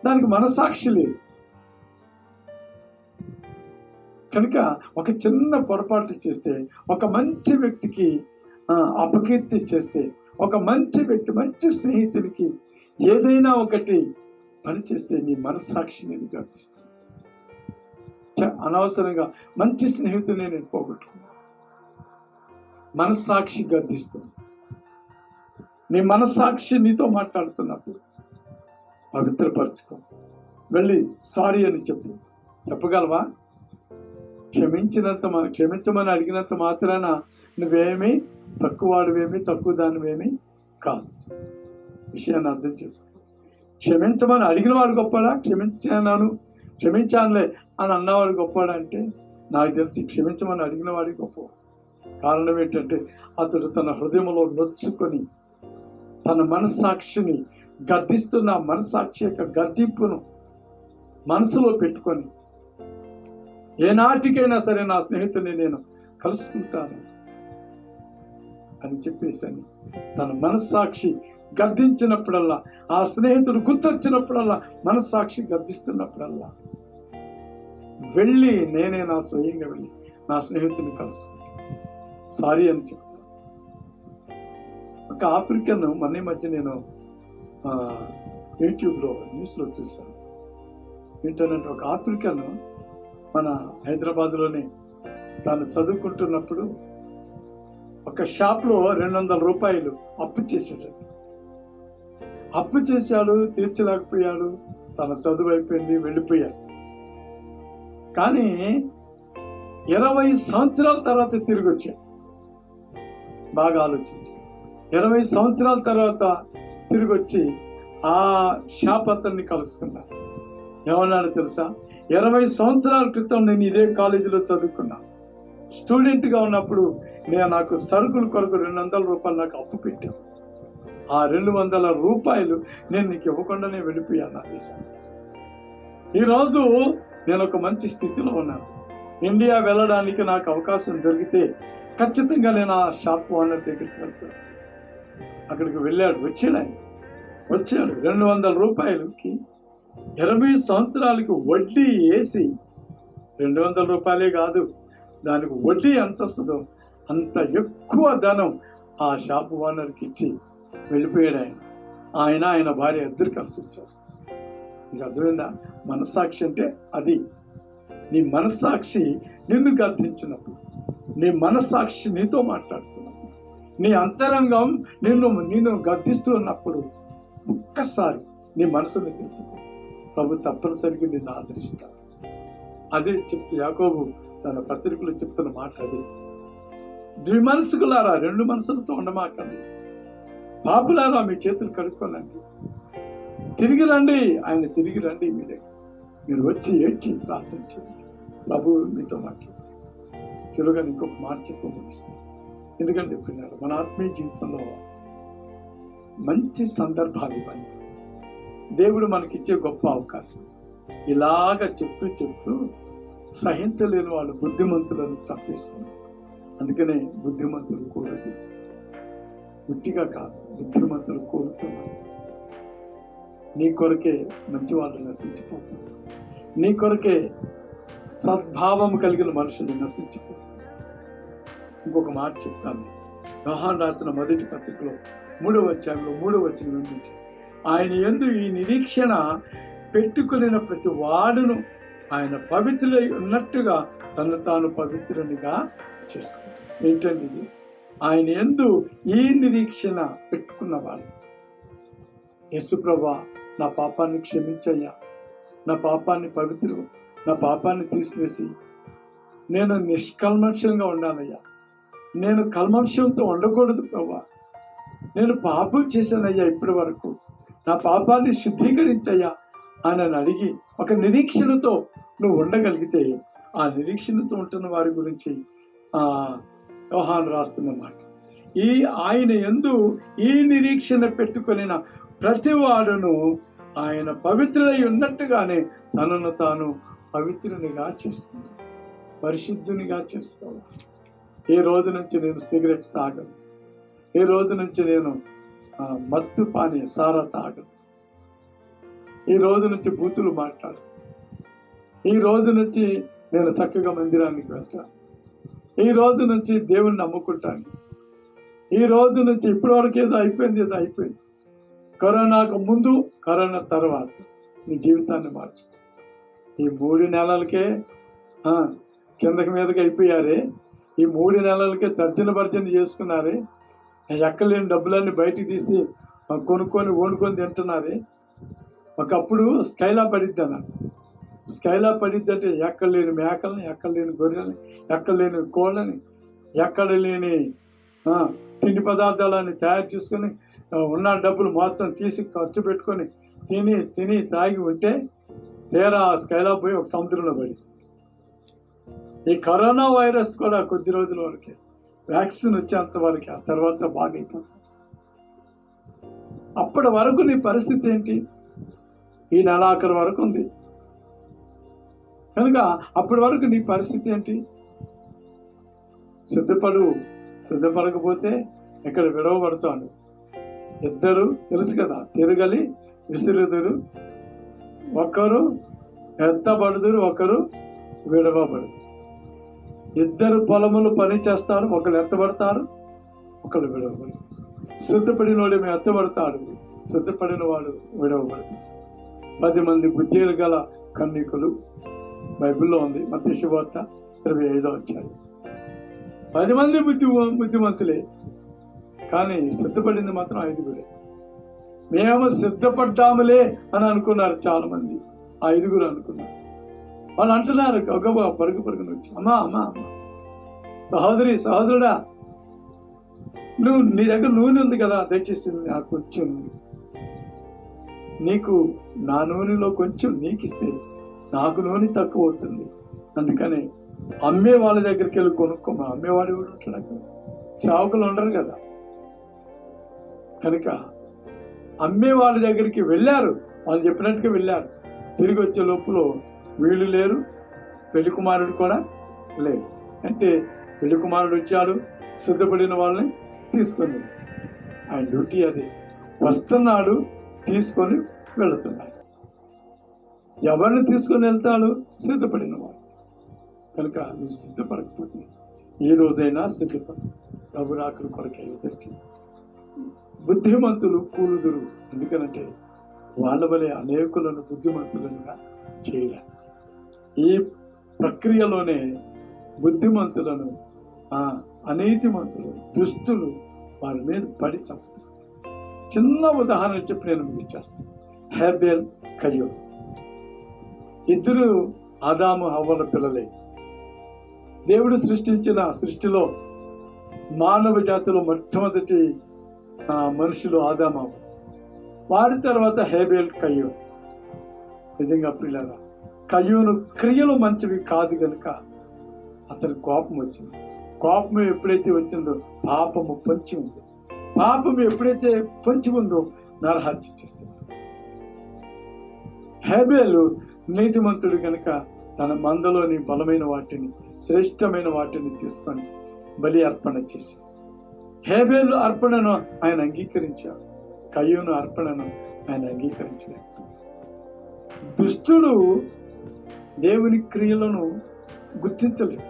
దానికి మనస్సాక్షి లేదు. కనుక ఒక చిన్న పొరపాటు చేస్తే, ఒక మంచి వ్యక్తికి అపకీర్తి చేస్తే, ఒక మంచి వ్యక్తి మంచి స్నేహితుడికి ఏదైనా ఒకటి పని చేస్తే నీ మనస్సాక్షిని గర్తిస్తుంది. అనవసరంగా మంచి స్నేహితుడిని నేను పోగొట్టుకున్నాను. మనస్సాక్షి గర్దిస్తుంది. నీ మనస్సాక్షి నీతో మాట్లాడుతున్నప్పుడు పవిత్రపరచుకో, వెళ్ళి సారీ అని చెప్పగలవా? క్షమించమని అడిగినంత మాత్రాన నువ్వేమీ తక్కువ వాడివేమి, తక్కువ దానివేమి కాదు. విషయాన్ని అర్థం చేసుకో. క్షమించమని అడిగిన వాడు గొప్పడా? క్షమించానులే అని అన్నవాడు గొప్పవాడు అంటే నాకు తెలిసి క్షమించమని అడిగిన వాడి గొప్ప. కారణం ఏంటంటే అతడు తన హృదయంలో నొచ్చుకొని తన మనస్సాక్షిని గద్దిస్తున్న మనస్సాక్షి యొక్క గద్దింపును మనసులో పెట్టుకొని ఏనాటికైనా సరే నా స్నేహితుడిని నేను కలుసుకుంటాను అని చెప్పేసాను. తన మనస్సాక్షి గద్దించినప్పుడల్లా, ఆ స్నేహితుడు గుర్తొచ్చినప్పుడల్లా, మనస్సాక్షి గద్దిస్తున్నప్పుడల్లా వెళ్ళి నేనే నా స్వయంగా వెళ్ళి నా స్నేహితుడిని కలుసుకుంటాను, సారీ అని చెప్తాను. ఒక ఆఫ్రికన్ మొన్న మధ్య నేను యూట్యూబ్లో న్యూస్లో చూశాను. ఏంటంటే ఒక ఆఫ్రికన్ మన హైదరాబాద్లోనే తాను చదువుకుంటున్నప్పుడు ఒక షాప్లో 200 రూపాయలు అప్పు చేసాడు. అప్పు చేశాడు, తీర్చలేకపోయాడు, తన చదువు అయిపోయింది, వెళ్ళిపోయాడు. కానీ 20 సంవత్సరాల తర్వాత తిరిగి వచ్చాడు. బాగా ఆలోచించి 20 సంవత్సరాల తర్వాత తిరిగి వచ్చి ఆ షాప్ అతన్ని కలుసుకున్నాడు. ఏమన్నాడు తెలుసా? 20 సంవత్సరాల క్రితం నేను ఇదే కాలేజీలో చదువుకున్నా. స్టూడెంట్గా ఉన్నప్పుడు నాకు సరుకుల కొరకు 200 రూపాయలు నాకు అప్పు పెట్టాను. ఆ 200 రూపాయలు నేను నీకు ఇవ్వకుండానే వెళ్ళిపోయాను నా దేశాన్ని. ఈరోజు నేను ఒక మంచి స్థితిలో ఉన్నాను. ఇండియా వెళ్ళడానికి నాకు అవకాశం దొరికితే ఖచ్చితంగా నేను ఆ షాప్ ఓనర్ దగ్గరికి వెళ్తాను. అక్కడికి వెళ్ళాడు, వచ్చాడు 200 రూపాయలకి 20 సంవత్సరాలకి వడ్డీ వేసి 200 రూపాయలే కాదు, దానికి వడ్డీ ఎంత వస్తుందో అంత ఎక్కువ ధనం ఆ షాప్ ఓనర్కి ఇచ్చి వెళ్ళిపోయాడు. ఆయన భార్య ఇద్దరు కలిసి వచ్చారు. నీకు అర్థమైందా? మనస్సాక్షి అంటే అది. నీ మనస్సాక్షి నిన్ను గద్దించినప్పుడు, నీ మనస్సాక్షి నీతో మాట్లాడుతున్నప్పుడు, నీ అంతరంగం నిన్ను గద్దిస్తూ ఉన్నప్పుడు ఒక్కసారి నీ మనసును తిప్పుకో. ప్రభు తప్పనిసరిగా నిన్ను ఆదరిస్తాడు. అదే చెప్తూ యాకోబు తన పత్రికలో చెప్తున్న మాట అదే. ద్విమనసుకులారా, 2 మనసులతో ఉండమాకండి. పాపులారా, మీ చేతులు కడుక్కోనండి. తిరిగి రండి, ఆయన తిరిగి రండి. మీరు వచ్చి ఏడ్చి ప్రార్థన చేయండి. ప్రభు మీతో మాట్లాడుతుంది. చిరుగా ఇంకొక మాట చెప్పి ముగిస్తాను. ఎందుకంటే పిల్లలు, మన ఆత్మీయ జీవితంలో మంచి సందర్భాలు ఇవ్వండి. దేవుడు మనకిచ్చే గొప్ప అవకాశం. ఇలాగ చెప్తూ సహించలేని వాళ్ళు బుద్ధిమంతులను చంపేస్తున్నారు. అందుకనే బుద్ధిమంతులు కోరదు, గుట్టిగా కాదు, బుద్ధిమంతులు కోరుతున్నారు. నీ కొరకే మంచి వాళ్ళు నశించిపోతున్నారు. నీ కొరకే సద్భావం కలిగిన మనుషులు నశించిపోతున్నారు. ఇంకొక మాట చెప్తాను. యోహాను రాసిన మొదటి పత్రికలో 3వ అధ్యాయంలో 3వ వచనం నుండి, ఆయన యందు ఈ నిరీక్షణ పెట్టుకుని ప్రతి వాడును ఆయన పవిత్రులై ఉన్నట్టుగా తను తాను పవిత్రునిగా చేసుకున్నాడు. ఏంటండి? ఆయన యందు ఈ నిరీక్షణ పెట్టుకున్నవాడు. యేసుప్రభా, నా పాపాన్ని క్షమించయ్యా, నా పాపాన్ని తీసివేసి నేను నిష్కల్మషంగా ఉండాలయ్యా, నేను కల్మషంతో ఉండకూడదు ప్రభా, నేను పాపం చేశానయ్యా, ఇప్పటి వరకు నా పాపాన్ని శుద్ధీకరించయ్యా అని అడిగి ఒక నిరీక్షణతో నువ్వు ఉండగలిగితే, ఆ నిరీక్షణతో ఉంటున్న వారి గురించి యోహాను రాస్తున్న మాట. ఆయన యందు ఈ నిరీక్షణ పెట్టుకొనిన ప్రతి వాడును ఆయన పవిత్రుడై ఉన్నట్టుగానే తనను తాను పవిత్రునిగా చేసుకున్నాడు, పరిశుద్ధునిగా చేసుకోవాలి. ఏ రోజు నుంచి నేను సిగరెట్ తాగను, ఏ రోజు నుంచి నేను మత్తు పానీయ సారా తాగను, ఈ రోజు నుంచి బూతులు మాట్లాడు, ఈ రోజు నుంచి నేను చక్కగా మందిరానికి వెళ్తాను, ఈ రోజు నుంచి దేవుణ్ణి నమ్ముకుంటాను, ఈ రోజు నుంచి ఇప్పటి వరకు ఏదో అయిపోయింది. కరోనాకు ముందు, కరోనా తర్వాత నీ జీవితాన్ని మార్చు. ఈ 3 నెలలకే కిందకి మీదకి అయిపోయారే, ఈ 3 నెలలకే తర్జన చేసుకున్నారే, ఎక్కలేని డబ్బులన్నీ బయటికి తీసి కొనుక్కొని వండుకొని తింటున్నారే. ఒకప్పుడు స్కైలా పడిద్ది అంటే ఎక్కలేని మేకల్ని, ఎక్కలేని గొర్రెల్ని, ఎక్కలేని కోళ్ళని, ఎక్కడ లేని తిండి పదార్థాలని తయారు చేసుకొని ఉన్న డబ్బులు మొత్తం తీసి ఖర్చు పెట్టుకొని తిని తాగి ఉంటే తీరా స్కైలా పోయి ఒక సముద్రంలో పడి. ఈ కరోనా వైరస్ కూడా కొద్ది రోజుల వరకే, వ్యాక్సిన్ వచ్చేంత వరకే, ఆ తర్వాత బాగైపోతుంది. అప్పటి వరకు నీ పరిస్థితి ఏంటి? ఈ నెలాఖరు వరకు ఉంది కనుక అప్పటి వరకు నీ పరిస్థితి ఏంటి? సిద్ధపడకపోతే ఇక్కడ విడవబడతాను. ఇద్దరు తెలుసు కదా, తిరగలి విసిరుదురు, ఒకరు ఎత్తబడుదురు, ఒకరు విడవబడుదురు. ఇద్దరు పొలములు పని చేస్తారు, ఒకరు ఎత్తబడతారు, ఒకరు విడవబడతారు. సిద్ధపడిన వాడు ఎత్తబడతాడు, సిద్ధపడిన వాడు విడవబడతాడు. 10 మంది బుద్ధిలు గల కన్యకులు బైబిల్లో ఉంది, మత్తయి శుభవార్త 25వ అధ్యాయం. 10 మంది బుద్ధిమంతులే, కానీ సిద్ధపడింది మాత్రం 5గురే. మేము సిద్ధపడ్డాములే అని అనుకున్నారు చాలా మంది, 5గురు అనుకున్నారు. వాళ్ళు అంటున్నారు గబగబా పరుగున వచ్చి, అమ్మా సహోదరుడా, నీ దగ్గర నూనె ఉంది కదా, దయచేసి నాకు కొంచెం నీకు నా నూనెలో కొంచెం నీకు ఇస్తే నాకు నూనె తక్కువ అవుతుంది, అందుకని అమ్మే వాళ్ళ దగ్గరికి వెళ్ళి కొనుక్కోమా. అమ్మేవాడు ఎవడు ఉంటాడు? సేవకులు ఉండరు కదా. కనుక అమ్మే వాళ్ళ దగ్గరికి వెళ్ళారు, వాళ్ళు చెప్పినట్టుగా వెళ్ళారు. తిరిగి వచ్చే లోపల వీళ్ళు లేరు, పెళ్లి కుమారుడు కూడా లేరు. అంటే పెళ్లి కుమారుడు వచ్చాడు, సిద్ధపడిన వాళ్ళని తీసుకొని, ఆయన డ్యూటీ అది. వస్తున్నాడు, తీసుకొని వెళుతున్నాడు. ఎవరిని తీసుకొని వెళ్తాడు? సిద్ధపడిన వాడు. కనుక నువ్వు సిద్ధపడకపోతే ఏ రోజైనా సిద్ధపడు, ప్రభు రాకడ కొరకే ఎదుర్చి. బుద్ధిమంతులు కూలుదురు, ఎందుకనంటే వాళ్ళ వలె అనేకులను బుద్ధిమంతులుగా చేయలే. ఈ ప్రక్రియలోనే బుద్ధిమంతులను అనీతిమంతులు, దుష్టులు వారి మీద పడి చంపుతారు. చిన్న ఉదాహరణ చెప్పి నేను ముగించేస్తాను. హేబెల్, కయ్యోను ఇద్దరు ఆదాము హవ్వల పిల్లలే. దేవుడు సృష్టించిన సృష్టిలో మానవ జాతిలో మొట్టమొదటి మనుషులు ఆదాము. వారి తర్వాత హేబెల్, కయ్యోను. నిజంగా పిల్లల కయ్యోను క్రియలు మంచివి కాదు కనుక అతని కోపం వచ్చింది. కోపం ఎప్పుడైతే వచ్చిందో పాపము పొంచి ఉంది. పాపం ఎప్పుడైతే పొంచి ఉందో నరహత్య చేసింది. హేబెలు నీతిమంతుడు కనుక తన మందలోని బలమైన వాటిని, శ్రేష్టమైన వాటిని తీసుకొని బలి అర్పణ చేసి, హేబెలు అర్పణను ఆయన అంగీకరించాడు, కయ్యోను అర్పణను ఆయన అంగీకరించలేదు. దుష్టుడు దేవుని క్రియలను గుర్తించలేదు.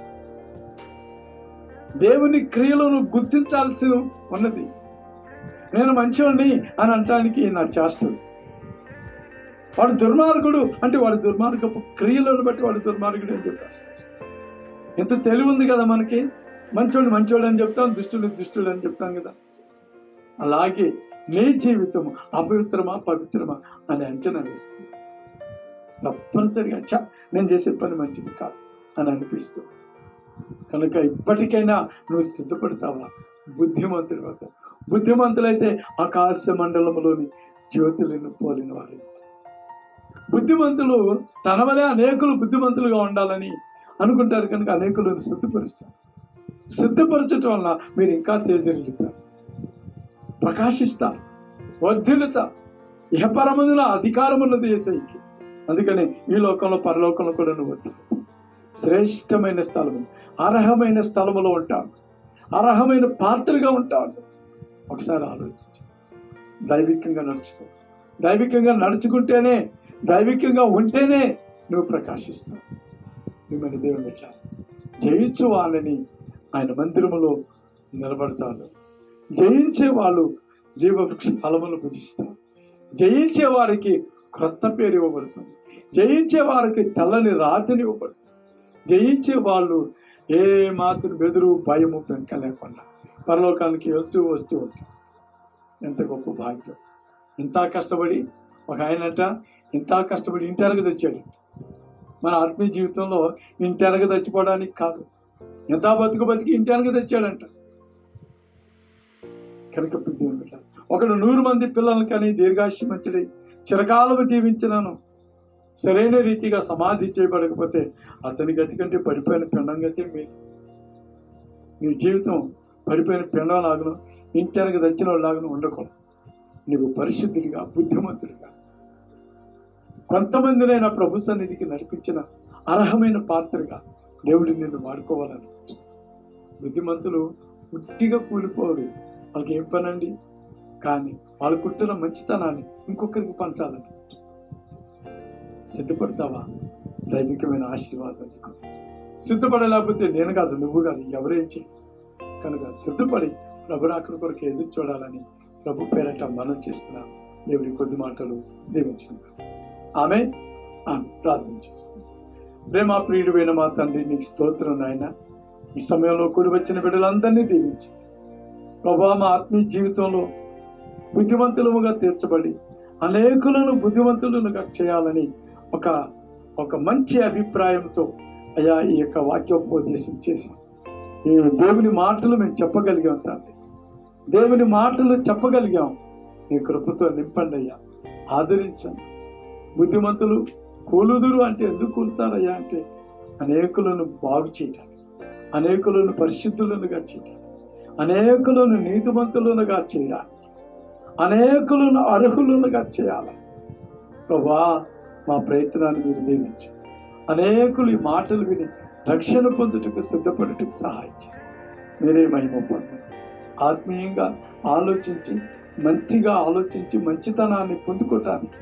దేవుని క్రియలను గుర్తించాల్సి ఉన్నది. నేను మంచివాడిని అని అనటానికి నా చేష్టలు. వాడు దుర్మార్గుడు అంటే వాడు దుర్మార్గపు క్రియలను బట్టి వాడు దుర్మార్గుడు అని చెప్పేస్తాడు. ఎంత తెలివి ఉంది కదా మనకి. మంచోడు మంచోడు అని చెప్తాం, దుష్టుడు దుష్టుడు అని చెప్తాం కదా. అలాగే నీ జీవితం అపవిత్రమా పవిత్రమా అని అంచనా వేస్తుంది. తప్పనిసరిగా నేను చేసే పని మంచిది కాదు అని అనిపిస్తుంది. కనుక ఇప్పటికైనా నువ్వు సిద్ధపడతావా? బుద్ధిమంతుడు అవుతావు. బుద్ధిమంతులైతే ఆకాశ మండలంలోని జ్యోతులను పోలిన వారు. బుద్ధిమంతులు తన వలె అనేకులు బుద్ధిమంతులుగా ఉండాలని అనుకుంటారు కనుక అనేకులను సిద్ధపరుస్తారు. సిద్ధపరచటం వల్ల మీరు ఇంకా తేజరిల్లుతారు, ప్రకాశిస్తారు, వర్ధిల్లుతారు. ఇహపరమందున అధికారం ఉన్నది యేసయ్యకి. అందుకని ఈ లోకంలో పరలోకంలో కూడా నువ్వు వర్ధిల్లుతావు. శ్రేష్టమైన స్థలము, అర్హమైన స్థలములో ఉంటాడు, అర్హమైన పాత్రగా ఉంటాడు. ఒకసారి ఆలోచించి దైవికంగా నడుచుకో. దైవికంగా నడుచుకుంటేనే, దైవికంగా ఉంటేనే నువ్వు ప్రకాశిస్తావు. మిమ్మల్ని దేవుని పెట్టాలి. జయించు వాళ్ళని ఆయన మందిరములో నిలబడతాడు. జయించే వాళ్ళు జీవవృక్ష ఫలములు భుజిస్తారు. జయించే వారికి క్రొత్త పేరు ఇవ్వబడుతుంది. జయించే వారికి తెల్లని రాతిని ఇవ్వబడుతుంది. జయించే వాళ్ళు ఏ మాత్రం బెదురు భయము పెంక లేకుండా పరలోకానికి వెళ్తూ వస్తూ ఉంటారు. ఎంత గొప్ప భాగ్యం. ఇంత కష్టపడి ఒక ఆయనట ఇంత కష్టపడి ఇంటెరగ తెచ్చాడు. మన ఆత్మీయ జీవితంలో ఇంటెరగ తెచ్చిపోవడానికి కాదు, ఎంత బతికి ఇంటెరగ తెచ్చాడంట. కనుక ఒకడు 100 మంది పిల్లలను కానీ దీర్ఘాయుష్యమంతుడై చిరకాలము జీవించినాను, సరైన రీతిగా సమాధి చేయబడకపోతే అతని గతి కంటే పడిపోయిన పిండం గతి మేలు. నీ జీవితం పడిపోయిన పిండం లాగను, ఇంటెరగ తెచ్చిన లాగను ఉండకూడదు. నువ్వు పరిశుద్ధుడిగా, బుద్ధిమంతుడిగా, కొంతమందినైనా ప్రభు సన్నిధికి నడిపించిన అర్హమైన పాత్రగా దేవుడు నిన్ను వాడుకోవాలని. బుద్ధిమంతులు ఉట్టిగా కూలిపోరు. వాళ్ళకి ఏం పనండి, కానీ వాళ్ళ కుట్టిన మంచితనాన్ని ఇంకొకరికి పంచాలని. సిద్ధపడతావా? దైవికమైన ఆశీర్వాదం. సిద్ధపడలేకపోతే నేను కాదు, నువ్వు కాదు, ఎవరేం చేయి. కనుక సిద్ధపడి ప్రభు రాకడ కొరకు ఎదురు చూడాలని ప్రభు పేరట మనం చేస్తున్నాం. దేవుడి కొద్ది మాటలు దీవించిన ఆమె ప్రార్థన చేస్తుంది. ప్రేమ ప్రియుడైన మా తండ్రి, నీకు స్తోత్రం నాయన. ఈ సమయంలో కూడి వచ్చిన బిడ్డలందరినీ దీవించి ప్రభా, మా ఆత్మీయ జీవితంలో బుద్ధిమంతులుగా తీర్చబడి అనేకులను బుద్ధిమంతులుగా చేయాలని ఒక మంచి అభిప్రాయంతో అయ్యా ఈ యొక్క వాక్యోపదేశం చేసి ఈ దేవుని మాటలు మేము చెప్పగలిగాం తండ్రి. దేవుని మాటలు చెప్పగలిగాం. నీ కృపతో నింపండి అయ్యా. ఆదరించండి. బుద్ధిమంతులు కూలుదురు అంటే ఎందుకు కూలుతారయ్యా అంటే అనేకులను బాగు చేయడానికి, అనేకులను పరిశుద్ధులనుగా చేయడానికి, అనేకులను నీతిమంతులనుగా చేయడానికి, అనేకులను అర్హులనుగా చేయాలి. ప్రభువా, మా ప్రయత్నాన్ని మీరు దీవించండి. అనేకులు ఈ మాటలు విని రక్షణ పొందుటకు సిద్ధపడుటకు సహాయం చేసి మీరే మహిమ పొందండి. ఆత్మీయంగా ఆలోచించి, మంచిగా ఆలోచించి మంచితనాన్ని పొందుకోవటానికి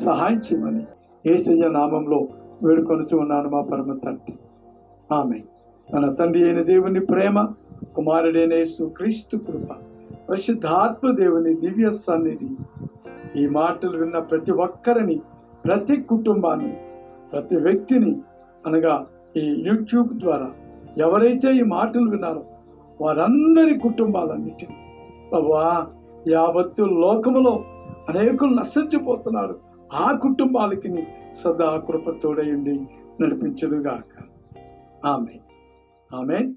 సహాయం చేయమని యేసయ్య నామంలో వేడుకొనుచు ఉన్నాను మా పరమ తండ్రి. ఆమేన్. మన తండ్రి అయిన దేవుని ప్రేమ, కుమారుడైన యేసు క్రీస్తు కృప, పరిశుద్ధాత్మ దేవుని దివ్య సన్నిధి ఈ మాటలు విన్న ప్రతి ఒక్కరిని, ప్రతి కుటుంబాన్ని, ప్రతి వ్యక్తిని, అనగా ఈ యూట్యూబ్ ద్వారా ఎవరైతే ఈ మాటలు విన్నారో వారందరి కుటుంబాలన్నిటినీ ప్రభువా, యావత్తు లోకములో అనేకులు నశించిపోతున్నారు, ఆ కుటుంబాలకి సదా కృప తోడయుండి నడిపించునుగాక. ఆమేన్. ఆమేన్.